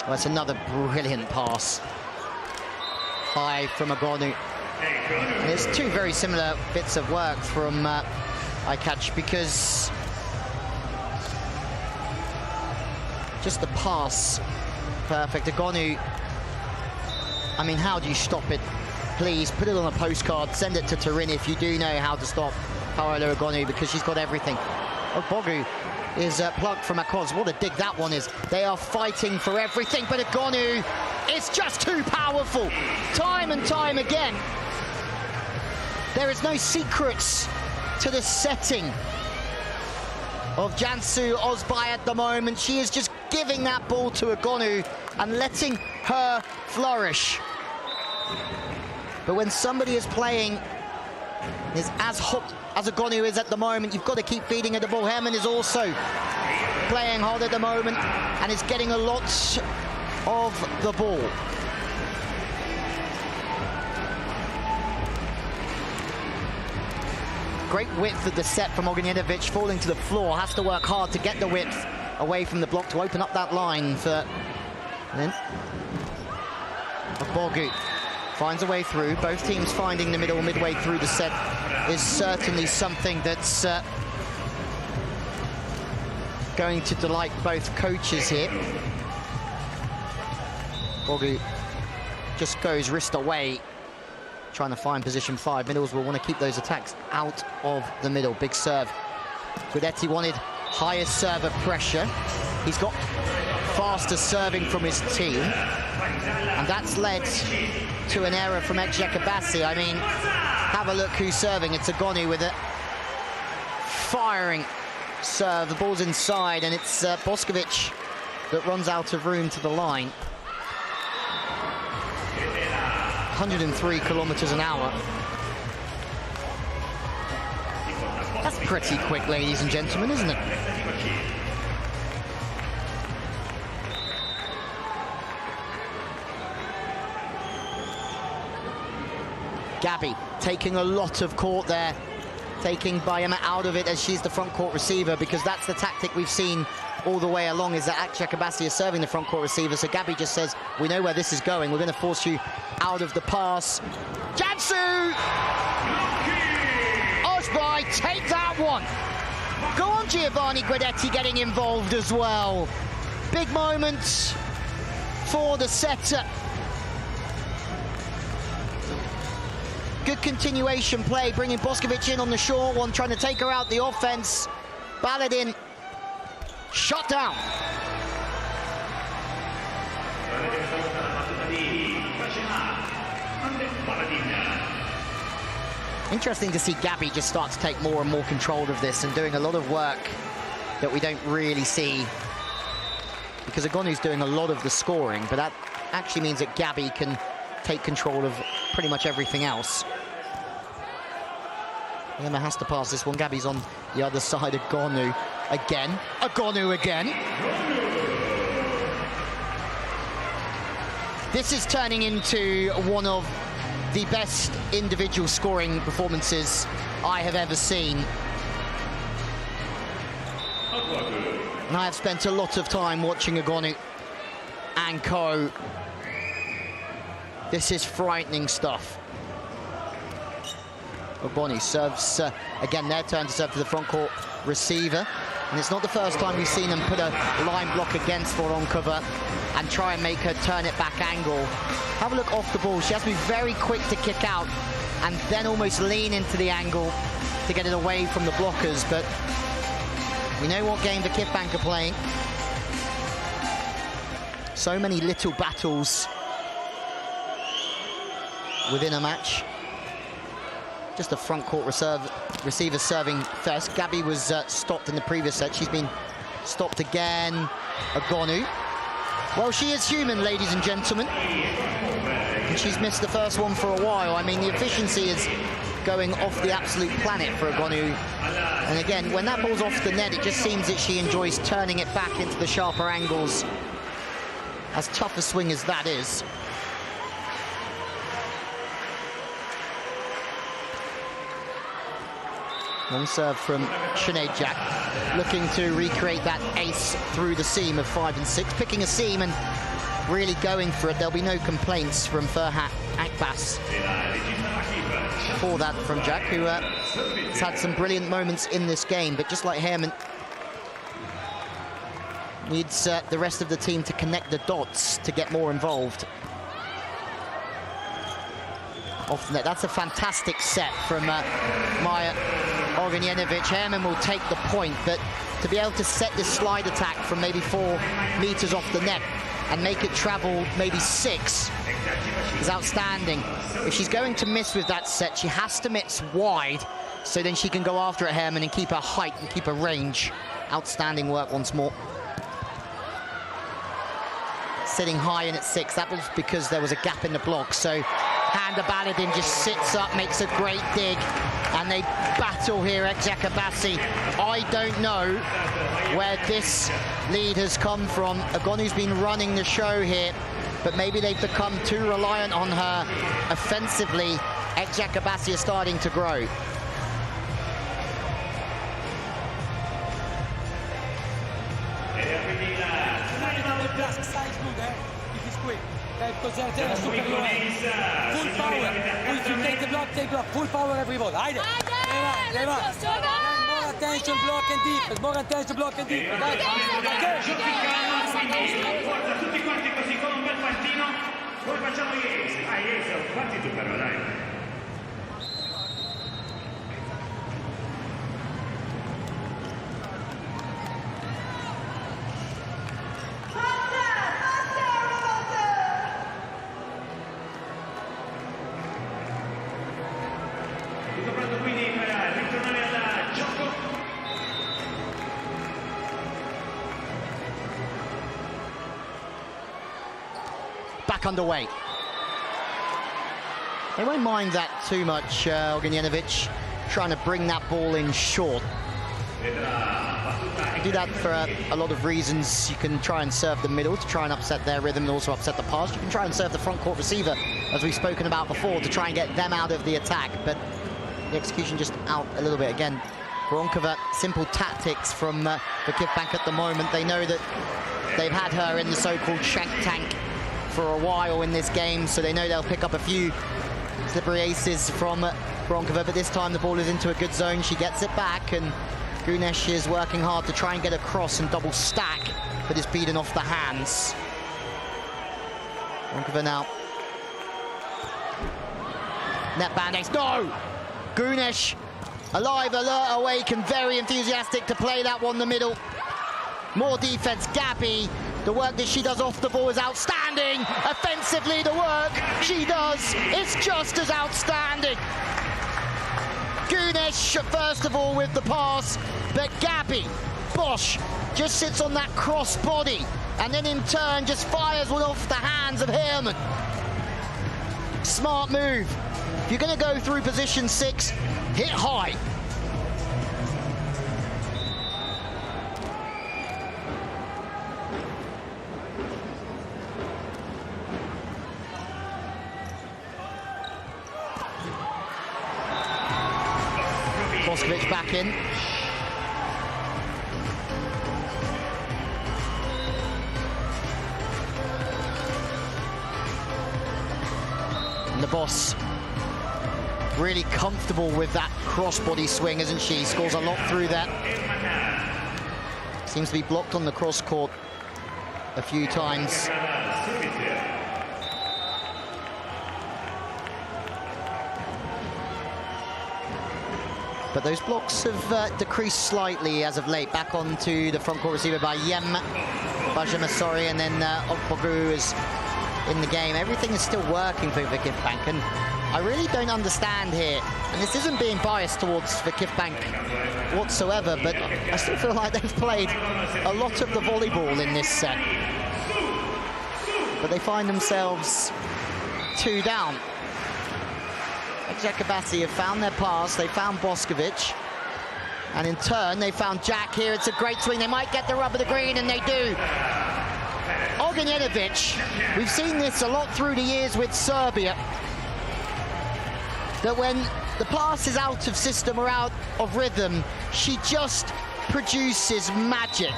Well, that's another brilliant pass. High from Agonu. And there's two very similar bits of work from Icatch because Just the pass. Perfect. Agonu. I mean, how do you stop it? Please, put it on a postcard. Send it to Turin if you do know how to stop Paola Agonu, because she's got everything. Ogbogu is plugged from across. What a dig that one is. They are fighting for everything, but Agonu is just too powerful. Time and time again. There is no secrets to the setting of Cansu Özbay at the moment. She is just giving that ball to Agonu and letting her flourish. But when somebody is playing is as hot as Agonu is at the moment, you've got to keep feeding her the ball. Herman is also playing hard at the moment and is getting a lot of the ball. Great width of the set from Ognjenovic, falling to the floor. Has to work hard to get the width away from the block to open up that line for... And then Ogbogu finds a way through. Both teams finding the middle midway through the set is certainly something that's going to delight both coaches here. Ogbogu just goes wrist away, trying to find position 5. Middles will want to keep those attacks out of the middle. Big serve. Guidetti wanted higher server pressure. He's got faster serving from his team, and that's led to an error from Eczacibasi. I mean, have a look who's serving. It's Agonu with a firing serve. The ball's inside, and it's Boskovic that runs out of room to the line. 103 kilometers an hour. That's pretty quick, ladies and gentlemen, isn't it? Gabby taking a lot of court there, taking Bayama out of it as she's the front court receiver, because that's the tactic we've seen all the way along, is that Eczacibasi is serving the front court receiver. So Gabby just says, we know where this is going. We're going to force you out of the pass. Cansu Özbay, take that one. Go on, Giovanni Guidetti getting involved as well. Big moment for the setter. Good continuation play, bringing Boskovic in on the short one, trying to take her out the offense. Baladin shut down. Interesting to see Gabby just start to take more and more control of this and doing a lot of work that we don't really see, because Agonu's doing a lot of the scoring, but that actually means that Gabby can take control of pretty much everything else. Emma has to pass this one. Gabby's on the other side. Agonu again. Agonu again. This is turning into one of the best individual scoring performances I have ever seen. And I have spent a lot of time watching Agonu and co. This is frightening stuff. Ogboni serves, again, their turn to serve to the front court receiver. And it's not the first time we've seen them put a line block against Voronkova and try and make her turn it back angle. Have a look off the ball. She has to be very quick to kick out and then almost lean into the angle to get it away from the blockers. But we know what game VakifBank are playing. So many little battles within a match. Just a front court receiver serving first. Gabby was stopped in the previous set. She's been stopped again. Agonu. Well, she is human, ladies and gentlemen. And she's missed the first one for a while. I mean, the efficiency is going off the absolute planet for Agonu. And again, when that ball's off the net, it just seems that she enjoys turning it back into the sharper angles. As tough a swing as that is. Long serve from Sinead Jack, looking to recreate that ace through the seam of 5 and 6, picking a seam and really going for it. There'll be no complaints from Ferhat Akbas for that from Jack, who has had some brilliant moments in this game, but just like Herman, Needs the rest of the team to connect the dots to get more involved. Off the net. That's a fantastic set from Maja Ognjenovic. Herman will take the point, but to be able to set this slide attack from maybe 4 meters off the net and make it travel maybe 6 is outstanding. If she's going to miss with that set, she has to miss wide, so then she can go after it, Herman, and keep her height and keep her range. Outstanding work once more. Sitting high in at 6, that was because there was a gap in the block, so Handa Baladin just sits up, makes a great dig, and they battle here at Eczacibasi. I don't know where this lead has come from. Egonu's been running the show here, but maybe they've become too reliant on her offensively. Eczacibasi is starting to grow. Because they're super low. Full power. If you take the block, take block. Full power every ball. Haydi. More attention, block and defense. More attention, block and defense. Tutti quanti così con un bel pantino. Poi facciamo gli ace. Ace, fatti tu però, dai. Back underway. They won't mind that too much, Ognjenovic, trying to bring that ball in short. You do that for a lot of reasons. You can try and serve the middle to try and upset their rhythm and also upset the pass. You can try and serve the front court receiver, as we've spoken about before, to try and get them out of the attack, but the execution just out a little bit. Again, Bronkova, simple tactics from VakifBank at the moment. They know that they've had her in the so-called shank tank for a while in this game, so they know they'll pick up a few slippery aces from Bronkova, but this time the ball is into a good zone. She gets it back, and Gunesh is working hard to try and get across and double stack, but is beaten off the hands. Bronkova now. Net band-aids, no! Gunesh, alive, alert, awake, and very enthusiastic to play that one in the middle. More defense, Gabby. The work that she does off the ball is outstanding. Offensively, the work she does is just as outstanding. Gunesh, first of all, with the pass, but Gabby Bosch just sits on that cross body and then in turn just fires one off the hands of Herman. Smart move. If you're going to go through position 6, hit high. Boskovic back in. And the boss really comfortable with that crossbody swing, isn't she? Scores a lot through that. Seems to be blocked on the cross court a few times. But those blocks have decreased slightly as of late. Back onto the front court receiver by Bajema, sorry, and then Ogbogu is in the game. Everything is still working for VakifBank, and I really don't understand here, and this isn't being biased towards VakifBank whatsoever, but I still feel like they've played a lot of the volleyball in this set. But they find themselves 2 down. Eczacibasi have found their pass, they found Boskovic, and in turn they found Jack here. It's a great swing, they might get the rub of the green, and they do. Ognjenovic, we've seen this a lot through the years with Serbia, that when the pass is out of system or out of rhythm, she just produces magic.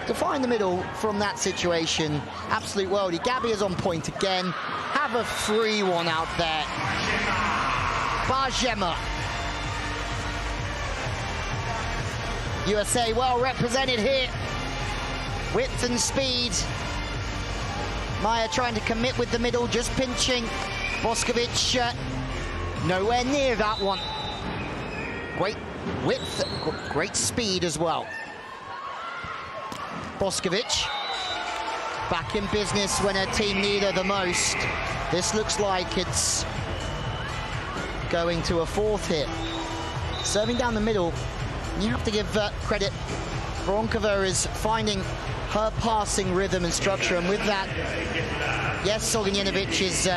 To find the middle from that situation, absolute worldie. Gabby is on point again. Have a free one out there. Bajema. USA well represented here. Width and speed. Maya trying to commit with the middle, just pinching. Boskovic nowhere near that one. Great width, great speed as well. Boskovic back in business when her team need her the most. This looks like it's going to a fourth hit. Serving down the middle, you have to give credit. Voronkova is finding her passing rhythm and structure, and with that, yes, Sognjenovic is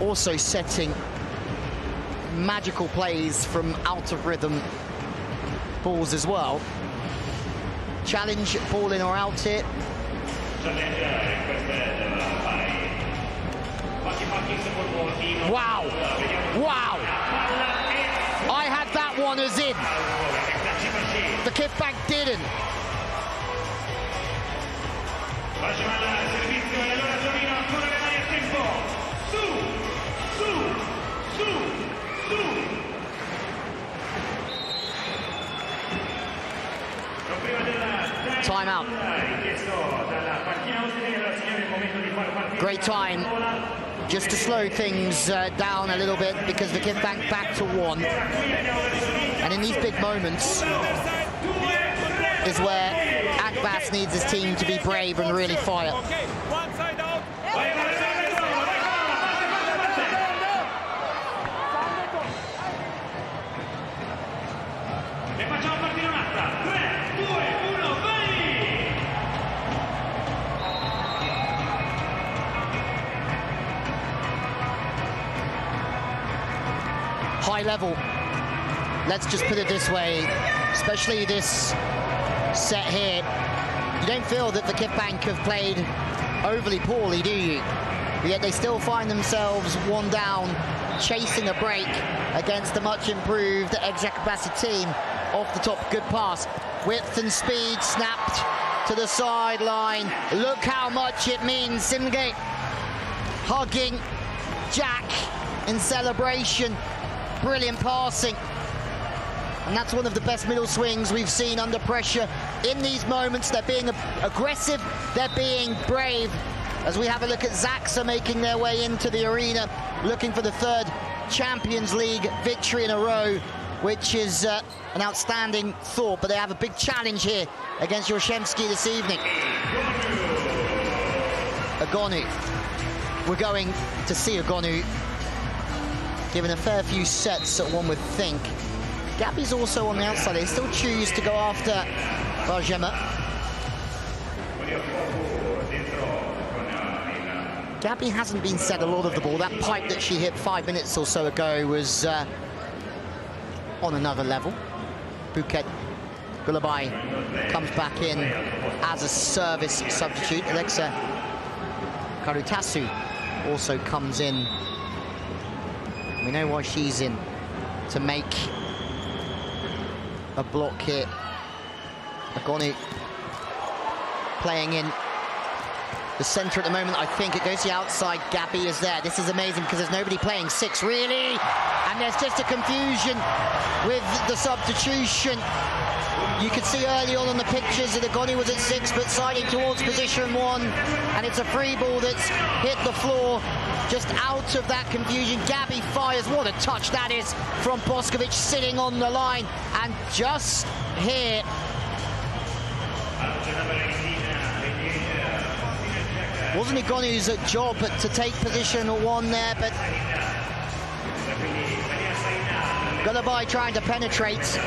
also setting magical plays from out of rhythm balls as well. Challenge, ball in or out here. Wow, wow. I had that one as in. VakifBank didn't. Timeout. Great time just to slow things down a little bit, because VakifBank back to 1. And in these big moments is where Eczacibasi needs his team to be brave and really fire. Okay, one side out. E facciamo partire un'altra. 3, 2, 1, vai! High level. Let's just put it this way, especially this set here. You don't feel that VakifBank have played overly poorly, do you? Yet they still find themselves 1 down, chasing a break against a much improved Eczacibasi team. Off the top, good pass. Width and speed, snapped to the sideline. Look how much it means. Simge hugging Jack in celebration. Brilliant passing. And that's one of the best middle swings we've seen under pressure. In these moments, they're being aggressive, they're being brave. As we have a look at Zacsa making their way into the arena, looking for the 3rd Champions League victory in a row, which is an outstanding thought. But they have a big challenge here against Yoshemski this evening. Agonu. We're going to see Agonu given a fair few sets that one would think. Gabi's also on the outside. They still choose to go after Barjema. Gabi hasn't been set a lot of the ball. That pipe that she hit 5 minutes or so ago was on another level. Buket Gulabai comes back in as a service substitute. Alexa Karutasu also comes in. We know why she's in, to make a block here. Agonu playing in the centre at the moment. I think it goes to the outside. Gabi is there. This is amazing because there's nobody playing 6 really, and there's just a confusion with the substitution. You could see early on the pictures that Agonu was at 6 but siding towards position 1, and it's a free ball that's hit the floor. Just out of that confusion, Gabi fires. What a touch that is from Boskovic, sitting on the line. And just here, wasn't Agonu's job to take position 1 there, but Gulabai trying to penetrate.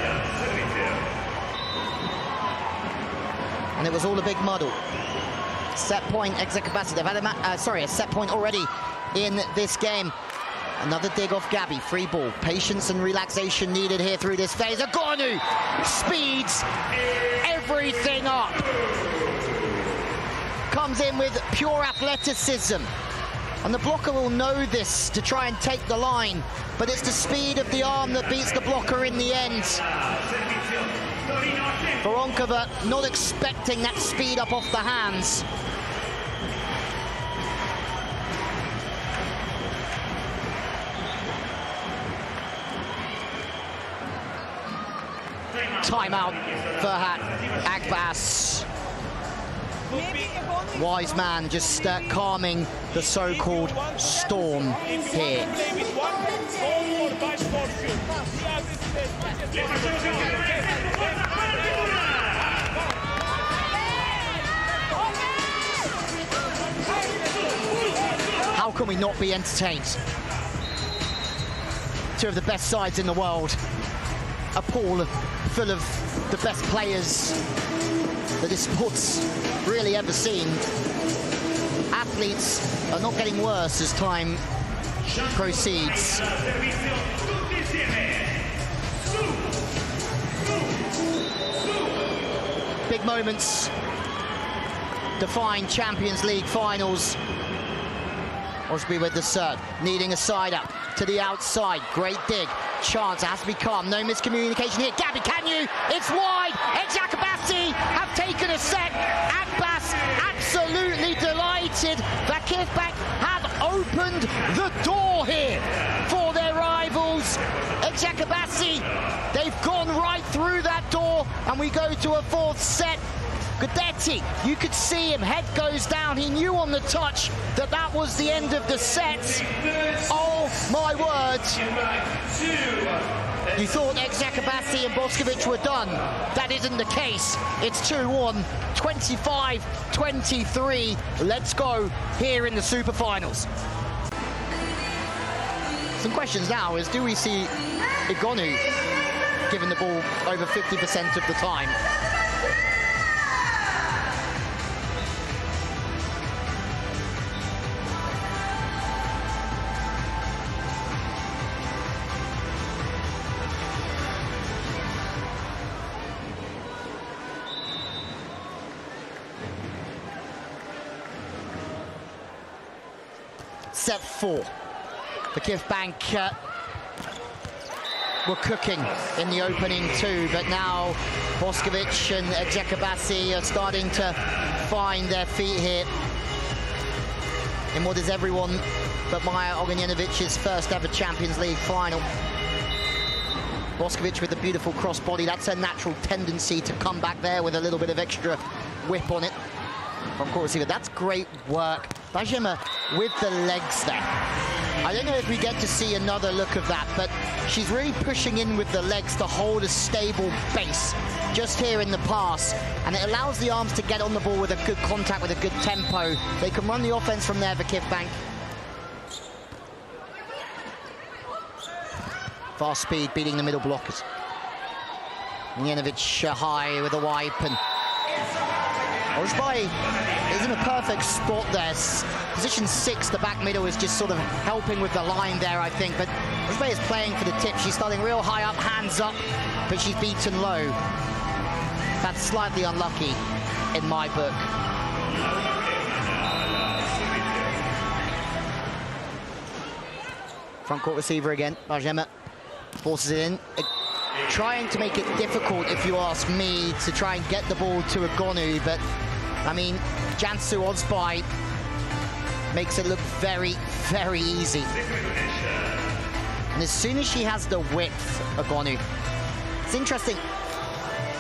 And it was all a big muddle. Set point, Eczacibasi. They've had a set point already in this game. Another dig off Gabi. Free ball. Patience and relaxation needed here through this phase. Agonu speeds everything up. Comes in with pure athleticism. And the blocker will know this to try and take the line. But it's the speed of the arm that beats the blocker in the end. Voronkova not expecting that speed up off the hands. timeout, Ferhat Akbas. Wise man just calming the so-called storm here. How can we not be entertained? Two of the best sides in the world. A pool full of the best players that this sport's really ever seen. Athletes are not getting worse as time proceeds. Big moments define Champions League finals. Osby with the serve, needing a side up to the outside. Great dig. Chance, it has to be calm. No miscommunication here. Gabby, can you? It's wide. Eczacibasi have taken a set. Akbas absolutely delighted. VakifBank have opened the door here for their rivals. Eczacibasi, they've gone right through that door, and we go to a fourth set. Gudetti, you could see him, head goes down. He knew on the touch that that was the end of the set. Oh my word. You thought Eczacibasi and Boskovic were done. That isn't the case. It's 2-1, 25-23. Let's go here in the Super Finals. Some questions now is, do we see Igonu giving the ball over 50% of the time? Set 4. VakifBank were cooking in the opening 2, but now Boskovic and Eczacibasi are starting to find their feet here in what is everyone but Maja Ognjenovic's first ever Champions League final. Boskovic with the beautiful cross body. That's a natural tendency to come back there with a little bit of extra whip on it. From court receiver, that's great work. Bajema with the legs there. I don't know if we get to see another look of that, but she's really pushing in with the legs to hold a stable base just here in the pass, and it allows the arms to get on the ball with a good contact, with a good tempo. They can run the offense from there, VakifBank. Fast speed beating the middle blockers. Ognjenovic high with a wipe, and Ojbai is in a perfect spot there. Position 6, the back middle is just sort of helping with the line there, I think. But Ojbai is playing for the tip. She's starting real high up, hands up, but she's beaten low. That's slightly unlucky in my book. Front court receiver again, Bajema forces it in. Trying to make it difficult, if you ask me, to try and get the ball to Igonu, but I mean, Cansu Ojbai makes it look very, very easy. And as soon as she has the width, Igonu, it's interesting.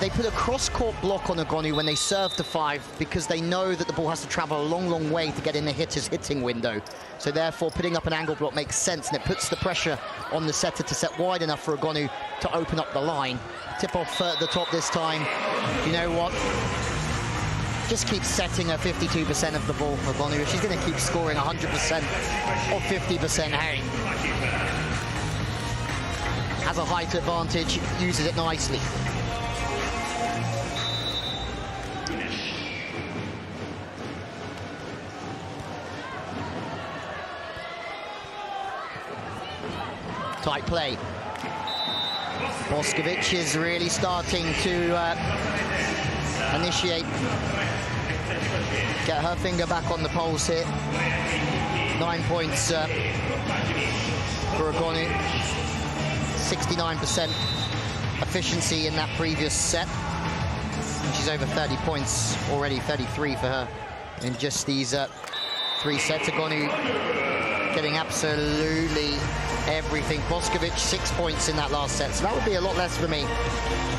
They put a cross-court block on Igonu when they serve to 5 because they know that the ball has to travel a long, long way to get in the hitter's hitting window. So therefore, putting up an angle block makes sense, and it puts the pressure on the setter to set wide enough for Igonu to open up the line. Tip off at the top this time. You know what? Just keep setting her 52% of the ball for Igonu. If she's going to keep scoring 100% or 50%, hey. Has a height advantage, uses it nicely. Tight play. Boskovic is really starting to initiate, get her finger back on the pulse here. 9 points for Igonu. 69% efficiency in that previous set. And she's over 30 points already, 33 for her in just these 3 sets. Igonu getting absolutely everything. Boskovic 6 points in that last set, so that would be a lot less for me.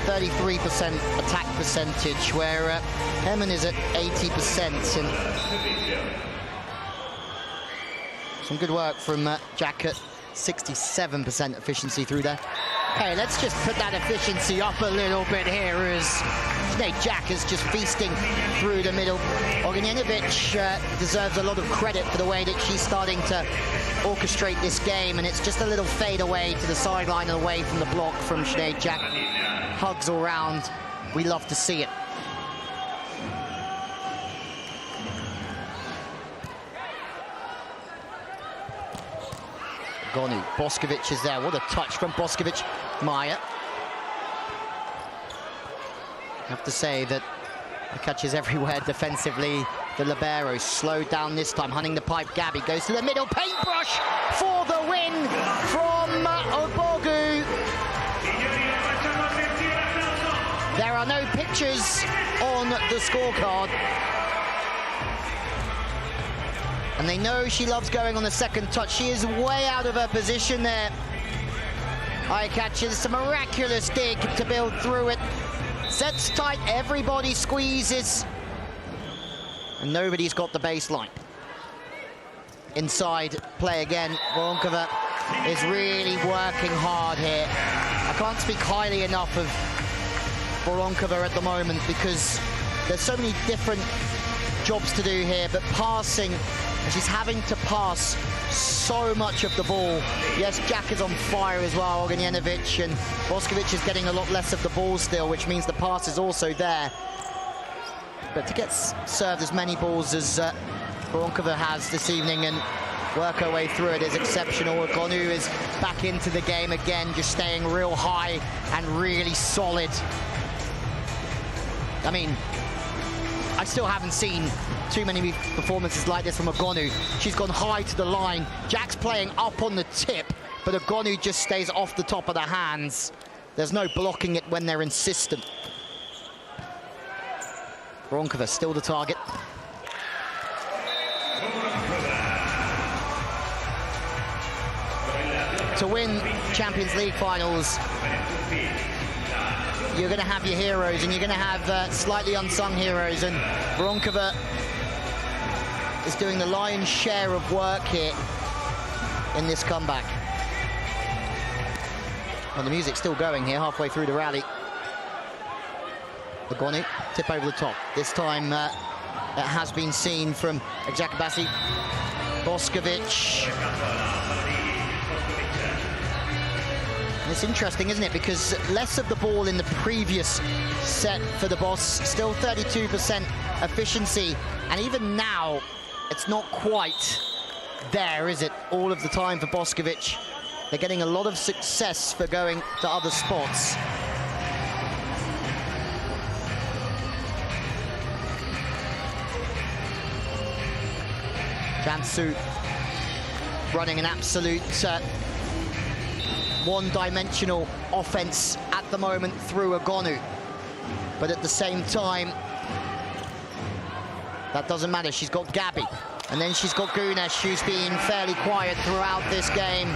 33% attack percentage, where Hemmen is at 80%. And some good work from Jack at 67% efficiency through there. Hey, let's just put that efficiency up a little bit here as Sinead Jack is just feasting through the middle. Ognjenovic deserves a lot of credit for the way that she's starting to orchestrate this game, and it's just a little fade away to the sideline and away from the block from Sinead Jack. Hugs all round. We love to see it. Gonu, Boskovic is there. What a touch from Boskovic. Maya. I have to say that the catch is everywhere defensively. The libero slowed down this time, hunting the pipe. Gabby goes to the middle. Paintbrush for the win from Obogu. There are no pictures on the scorecard. And they know she loves going on the second touch. She is way out of her position there. Eye catches, some miraculous dig to build through it. Sets tight, everybody squeezes. And nobody's got the baseline. Inside play again. Voronkova is really working hard here. I can't speak highly enough of Voronkova at the moment because there's so many different jobs to do here, but passing, and she's having to pass so much of the ball. Yes, Jack is on fire as well, Ognjenovic, and Boskovic is getting a lot less of the ball still, which means the pass is also there. But to get served as many balls as Voronkova has this evening and work her way through it is exceptional. Gonu is back into the game again, just staying real high and really solid. I mean, I still haven't seen too many performances like this from Gonu. She's gone high to the line. Jack's playing up on the tip, but Gonu just stays off the top of the hands. There's no blocking it when they're insistent. Voronkova still the target. To win Champions League finals, you're going to have your heroes, and you're going to have slightly unsung heroes, and Voronkova is doing the lion's share of work here in this comeback. Well, the music's still going here, halfway through the rally. Gonu, tip over the top. This time it has been seen from Eczacibasi. Boskovic. It's interesting, isn't it? Because less of the ball in the previous set for the Boss, still 32% efficiency. And even now, it's not quite there, is it? All of the time for Boskovic. They're getting a lot of success for going to other spots. Jansu running an absolute one-dimensional offense at the moment through Gonu, but at the same time that doesn't matter. She's got Gabby, and then she's got Gunesh, who's been fairly quiet throughout this game,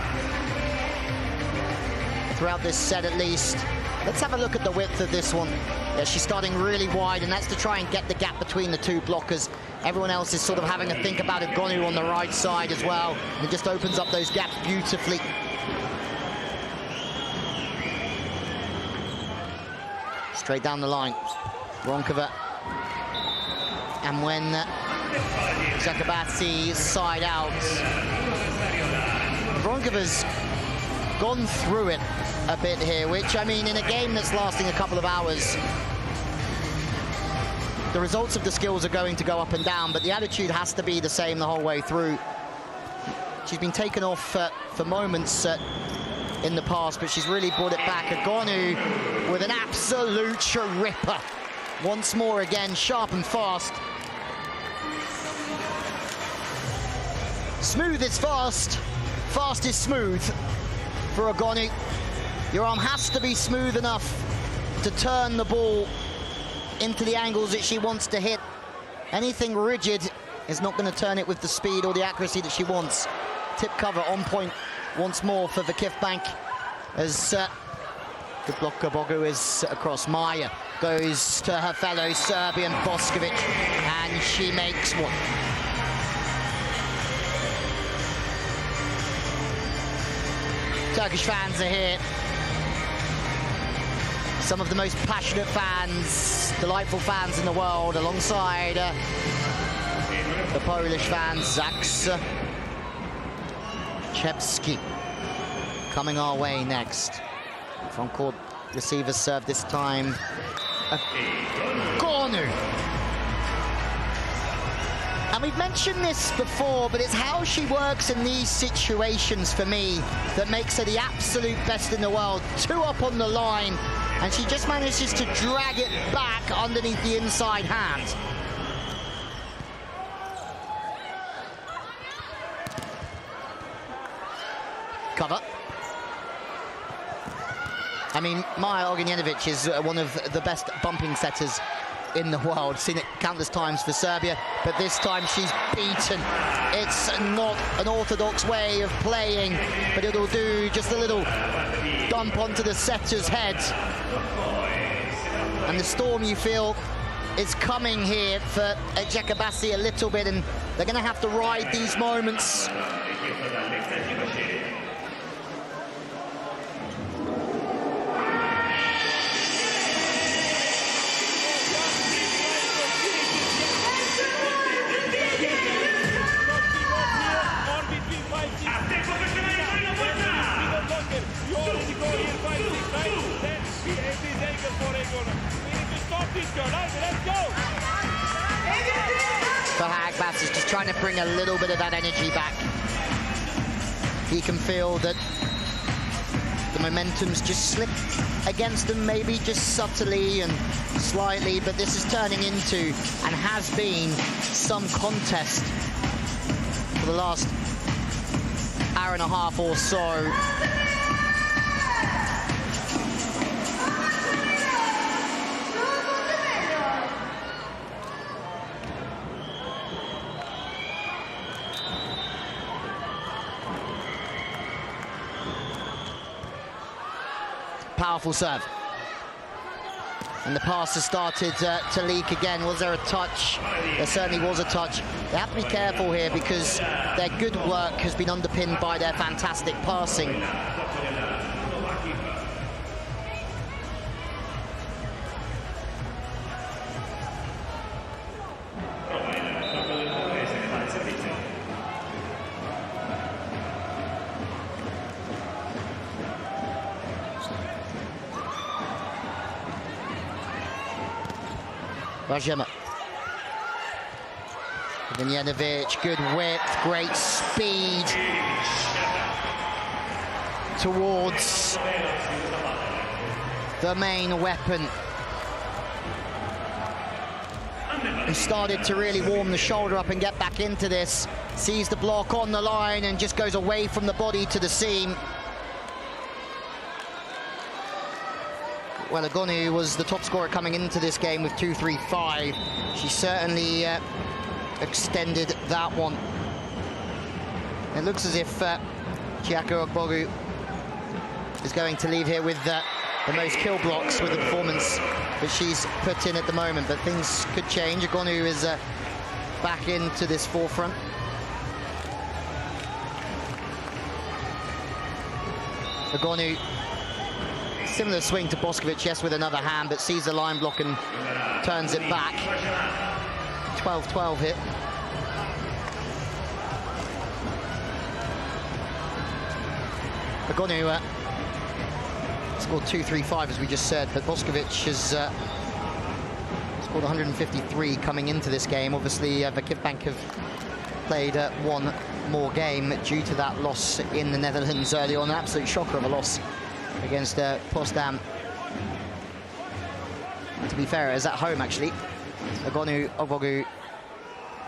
throughout this set at least. Let's have a look at the width of this one. Yeah, she's starting really wide, and that's to try and get the gap between the two blockers. Everyone else is sort of having a think about Gonu on the right side as well, and it just opens up those gaps beautifully. Straight down the line, Voronkova. And when Eczacibasi side out, Voronkova's gone through it a bit here, which, I mean, in a game that's lasting a couple of hours, the results of the skills are going to go up and down, but the attitude has to be the same the whole way through. She's been taken off for moments in the past, but she's really brought it back. Gonu with an absolute ripper. Once more again, sharp and fast. Smooth is fast, fast is smooth for Gonu. Your arm has to be smooth enough to turn the ball into the angles that she wants to hit. Anything rigid is not going to turn it with the speed or the accuracy that she wants. Tip cover on point once more for VakifBank as good blocker Bogu is across. Maya goes to her fellow Serbian Boskovic, and she makes one. Turkish fans are here. Some of the most passionate fans, delightful fans in the world, alongside the Polish fans, Eczacibasi coming our way next. Front court receiver serve this time. Gonu. And we've mentioned this before, but it's how she works in these situations for me that makes her the absolute best in the world. 2 up on the line, and she just manages to drag it back underneath the inside hand. Cover. I mean, Maja Ognjenovic is one of the best bumping setters in the world. Seen it countless times for Serbia, but this time she's beaten. It's not an orthodox way of playing, but it'll do just a little dump onto the setter's head. And the storm, you feel, is coming here for Eczacibasi a little bit, and they're going to have to ride these moments. Hagbas is just trying to bring a little bit of that energy back. He can feel that the momentum's just slipped against them, maybe just subtly and slightly, but this is turning into, and has been, some contest for the last hour and a half or so. Powerful serve. And the pass has started to leak again. Was there a touch? There certainly was a touch. They have to be careful here because their good work has been underpinned by their fantastic passing. Rajema. Ognjenovic, good width, great speed towards the main weapon, who started to really warm the shoulder up and get back into this. Sees the block on the line and just goes away from the body to the seam. Well, Agonu was the top scorer coming into this game with 2-3-5. She certainly extended that one. It looks as if Chiaka Ogbogu is going to leave here with the most kill blocks with the performance that she's put in at the moment, but things could change. Agonu is back into this forefront. Agonu, similar swing to Boskovic, yes, with another hand, but sees the line block and turns it back. 12-12 hit. Agonu scored 2-3-5, as we just said, but Boskovic has scored 153 coming into this game. Obviously, VakifBank have played one more game due to that loss in the Netherlands early on. An absolute shocker of a loss against Potsdam. To be fair, it was at home, actually. Agonu, Ogbogu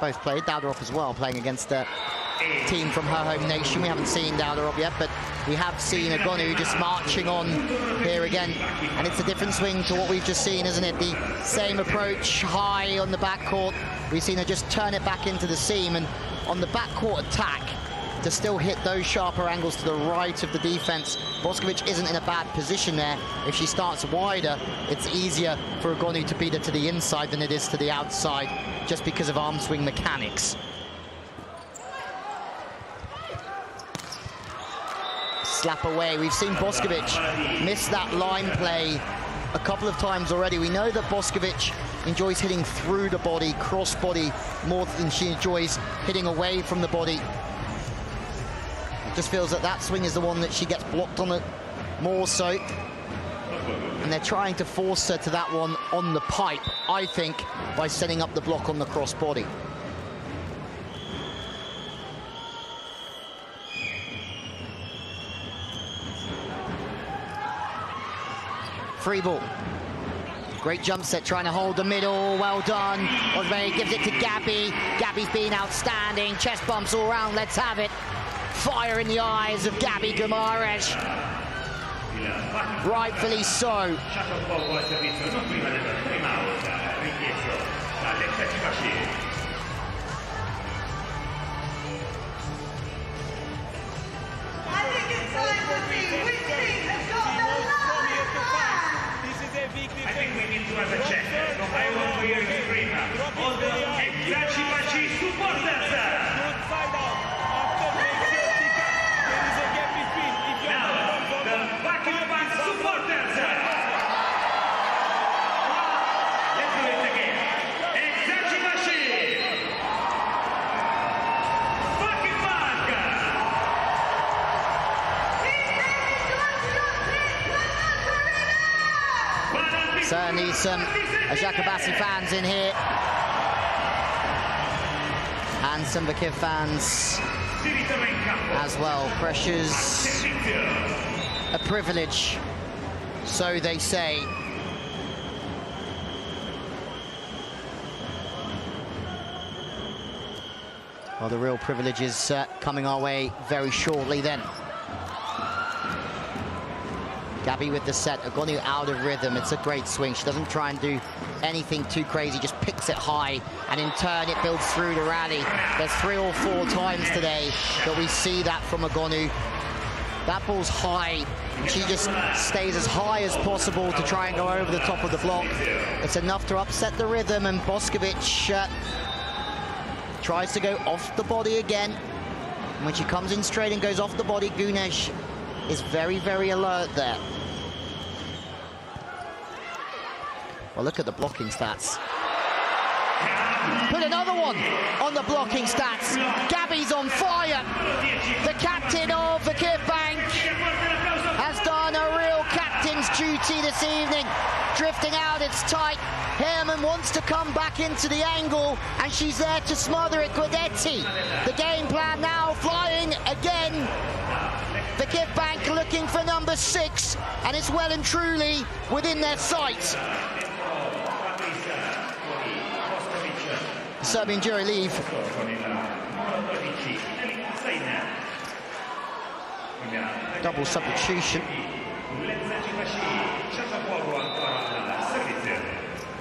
both played. Dowdarov as well, playing against a team from her home nation. We haven't seen Dowdarov yet, but we have seen Agonu just marching on here again. And it's a different swing to what we've just seen, isn't it? The same approach, high on the backcourt. We've seen her just turn it back into the seam. And on the backcourt attack, to still hit those sharper angles to the right of the defense. Boskovic isn't in a bad position there. If she starts wider, it's easier for Egonu to beat her to the inside than it is to the outside, just because of arm swing mechanics. Slap away. We've seen Boskovic miss that line play a couple of times already. We know that Boskovic enjoys hitting through the body, cross body, more than she enjoys hitting away from the body. It just feels that that swing is the one that she gets blocked on it more so. And they're trying to force her to that one on the pipe, I think, by setting up the block on the cross body. Free ball. Great jump set, trying to hold the middle. Well done. Osmani gives it to Gabby. Gabby's been outstanding. Chest bumps all around. Let's have it. Fire in the eyes of Gabby Guimaraes. Rightfully so. I think we need to have a check. So I want to hear you scream. All the Eczacibasi supporters. Now, the VakifBank supporters. Let's do it again. Eczacibasi. VakifBank. Certainly some Eczacibasi fans in here. And some Vakif fans as well. Pressure's a privilege, so they say. Well, the real privilege is coming our way very shortly then. Gabby with the set, Egonu out of rhythm. It's a great swing. She doesn't try and do anything too crazy, just picks it high, and in turn it builds through the rally. There's 3 or 4 times today that we see that from Egonu. That ball's high, and she just stays as high as possible to try and go over the top of the block. It's enough to upset the rhythm, and Boskovic tries to go off the body again. And when she comes in straight and goes off the body, Gunes is very, very alert there. Well, look at the blocking stats. Put another one on the blocking stats. Gabby's on fire. The captain of VakifBank has done a real captain's duty this evening. Drifting out, it's tight. Herman wants to come back into the angle, and she's there to smother it. Guidetti, the game plan now, flying again. VakifBank looking for number 6, and it's well and truly within their sights. Serbian jury leave. Double substitution.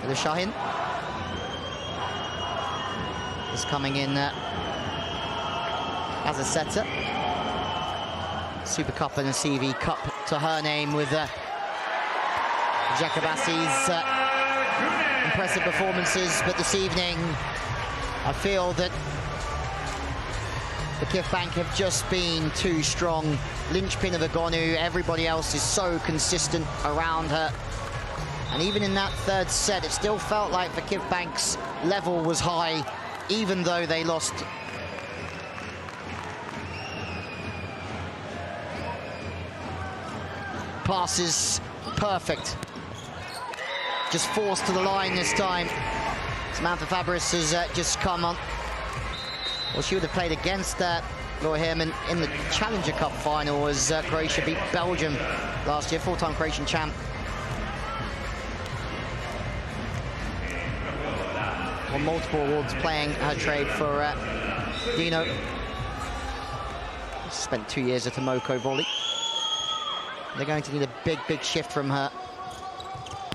The Shahin is coming in as a setter. Super Cup and a CEV Cup to her name, with Eczacibasi's impressive performances. But this evening, I feel that VakifBank have just been too strong. Linchpin of Egonu, everybody else is so consistent around her. And even in that third set, it still felt like VakifBank's level was high, even though they lost. Passes perfect. Just forced to the line this time. Samantha Fabris has just come on. Well, she would have played against Laura Herman in the Challenger Cup final as Croatia beat Belgium last year, 4-time Croatian champ. Won multiple awards playing her trade for Dino. Spent 2 years at Tomoko Volley. They're going to need a big, big shift from her.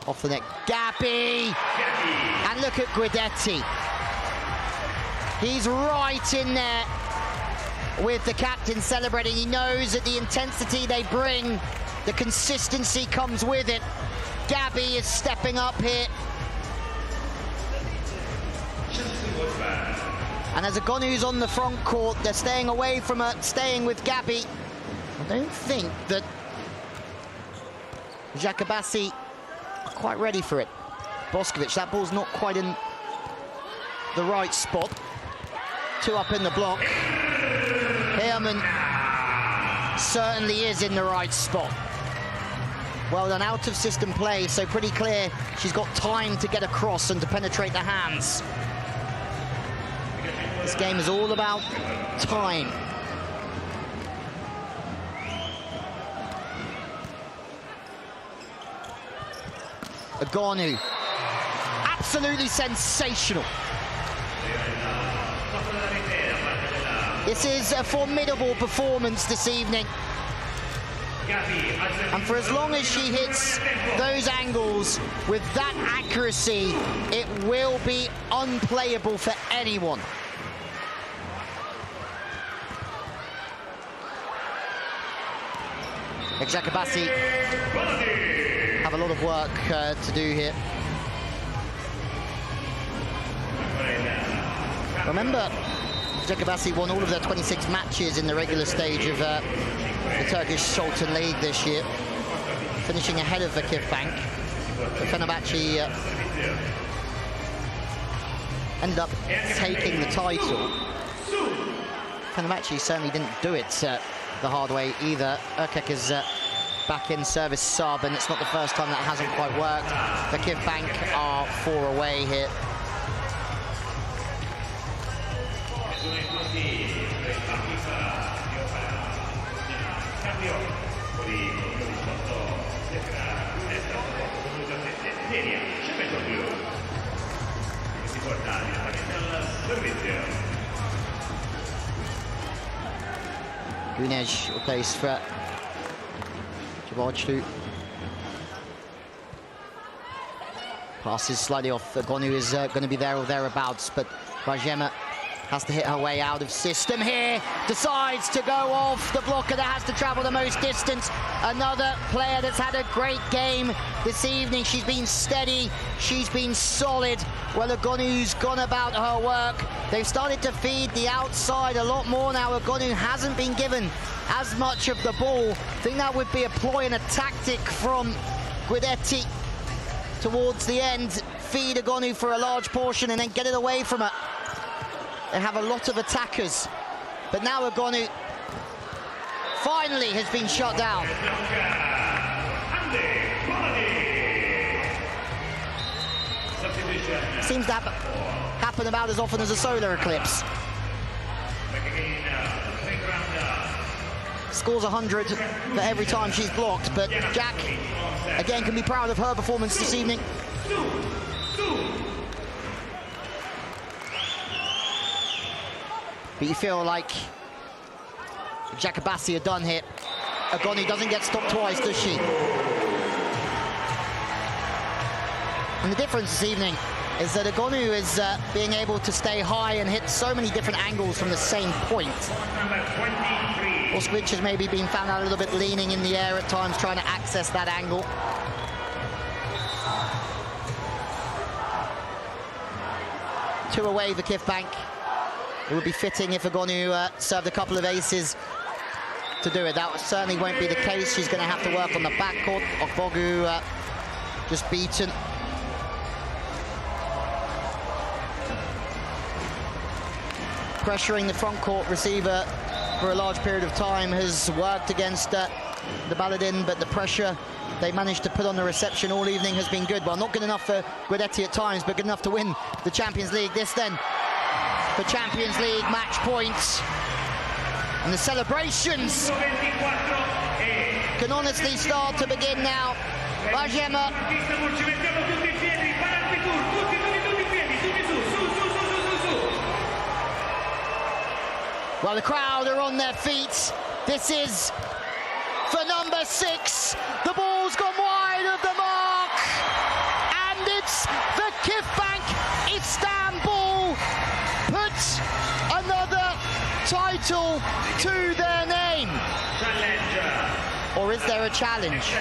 Off the net, Gabby! And look at Guidetti. He's right in there. with the captain celebrating. He knows that the intensity they bring, the consistency comes with it. Gabby is stepping up here. And as Agonu's on the front court, they're staying away from her, staying with Gabby. I don't think that Eczacibasi are quite ready for it. Boskovic, that ball's not quite in the right spot. Two up in the block. Herman certainly is in the right spot. Well done, out of system play, so pretty clear she's got time to get across and to penetrate the hands. This game is all about time. Agonu, absolutely sensational. This is a formidable performance this evening. And for as long as she hits those angles with that accuracy, it will be unplayable for anyone. Eczacibasi have a lot of work to do here. Remember, Eczacibasi won all of their 26 matches in the regular stage of the Turkish Sultan League this year, finishing ahead of VakifBank. Fenerbahce ended up taking the title. Fenerbahce certainly didn't do it the hard way either. Erkek is back in service sub, and it's not the first time that hasn't quite worked. VakifBank are 4 away here. Gunej replaced for Javoclu. Passes slightly off. Agonu is going to be there or thereabouts, but Rajema has to hit her way out of system here. Decides to go off the blocker that has to travel the most distance. Another player that's had a great game this evening. She's been steady. She's been solid. Well, Agonu's gone about her work. They've started to feed the outside a lot more now. Agonu hasn't been given as much of the ball. I think that would be a ploy and a tactic from Guidetti towards the end. Feed Agonu for a large portion and then get it away from her. They have a lot of attackers, but now Agonu finally has been shut down. Seems to happen about as often as a solar eclipse. Scores 100 for every time she's blocked, but Jack, again, can be proud of her performance this evening. But you feel like Eczacibasi are done here. Agonu doesn't get stopped twice, does she? And the difference this evening is that Agonu is being able to stay high and hit so many different angles from the same point. Boskovic has maybe been found out a little bit leaning in the air at times, trying to access that angle. Two away, VakifBank. It would be fitting if Agonu served a couple of aces to do it. That certainly won't be the case. She's going to have to work on the backcourt. Ogbogu just beaten. Pressuring the front court receiver for a large period of time has worked against the Baladin, but the pressure they managed to put on the reception all evening has been good. Well, not good enough for Guidetti at times, but good enough to win the Champions League. This then for Champions League match points. And the celebrations can honestly start to begin now. Rajema. Well, the crowd are on their feet. This is for number 6. The ball's gone wide of the mark. And it's VakifBank ISTANBUL. Put another title or is there a challenge?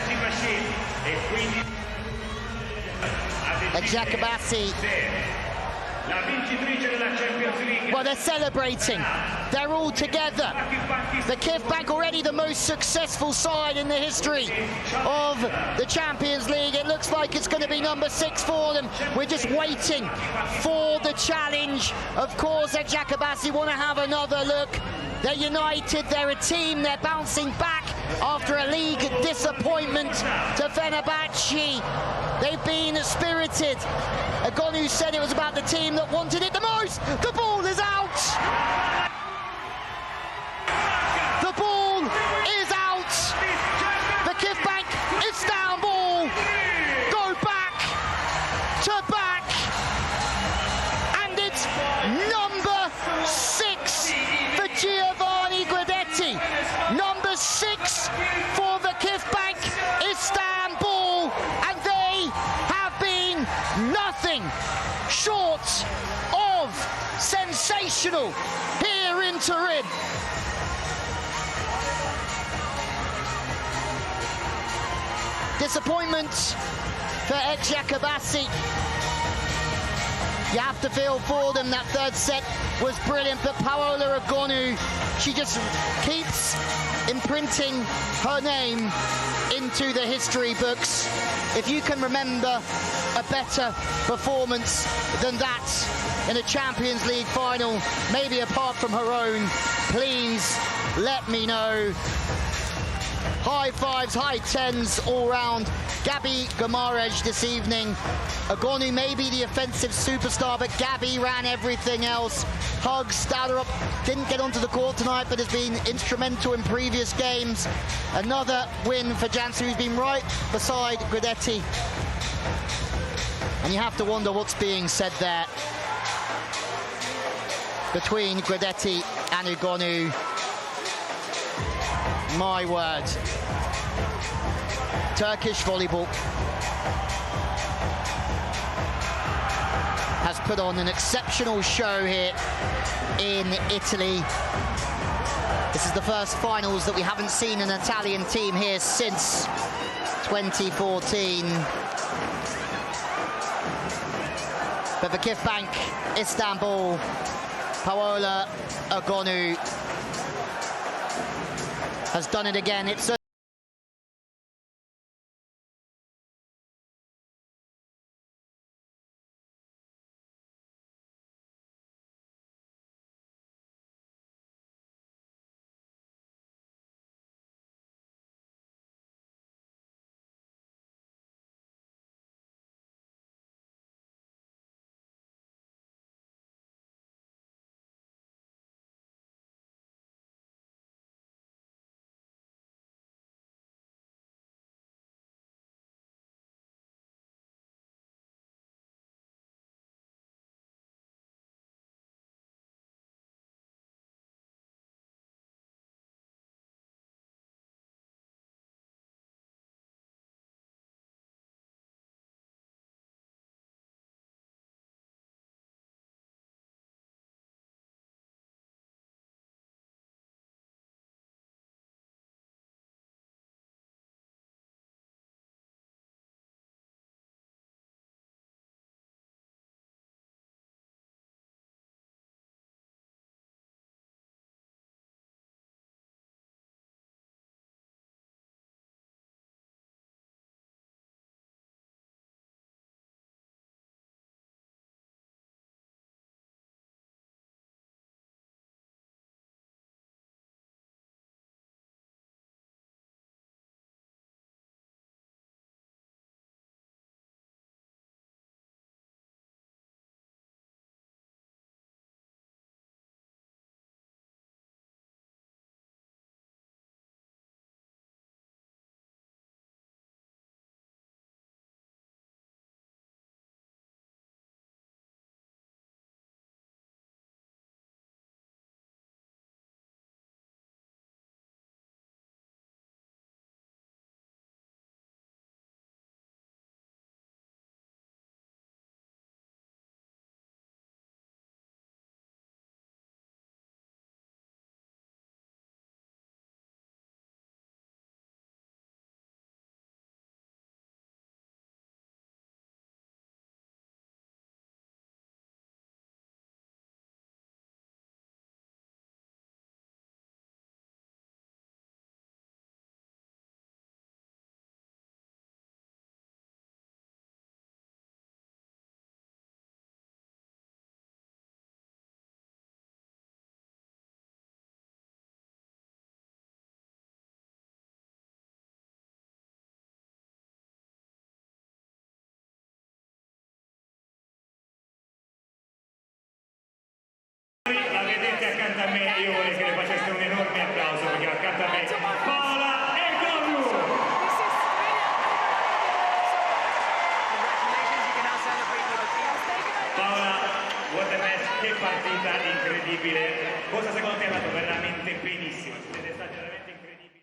Eczacibasi. La vincitrice della Champions League. Well, they're celebrating. They're all together. VakifBank already the most successful side in the history of the Champions League. It looks like it's going to be number 6 for them. We're just waiting for the challenge. Of course, Eczacibasi want to have another look. They're united, they're a team, they're bouncing back after a league disappointment to Fenerbahce. They've been spirited. Agonu said it was about the team that wanted it the most. The ball is out. The ball is out. VakifBank Istanbul go back to back. And it's number 6 for Giovanni Guidetti. Number 6 for VakifBank Istanbul. And they have been nothing short of sensational here in Turin. Disappointment for Eczacibasi. You have to feel for them. That third set was brilliant, but Paola Agonu, she just keeps imprinting her name into the history books. If you can remember a better performance than that in a Champions League final, maybe apart from her own, please let me know. High fives, high tens all round. Gabi Gomarej this evening. Agonu may be the offensive superstar, but Gabi ran everything else. Hugs, Stouter up, didn't get onto the court tonight, but has been instrumental in previous games. Another win for Jansu, who's been right beside Guidetti. And you have to wonder what's being said there between Guidetti and Agonu. My word. Turkish volleyball has put on an exceptional show here in Italy. This is the first finals that we haven't seen an Italian team here since 2014. But VakifBank Istanbul, Paola Agonu has done it again. It's a me, io vorrei che le faceste un enorme applauso perché accanto a me Paola e Golu. Paola, what a match, che partita incredibile. Cosa secondo te è andato veramente benissimo? Siete stati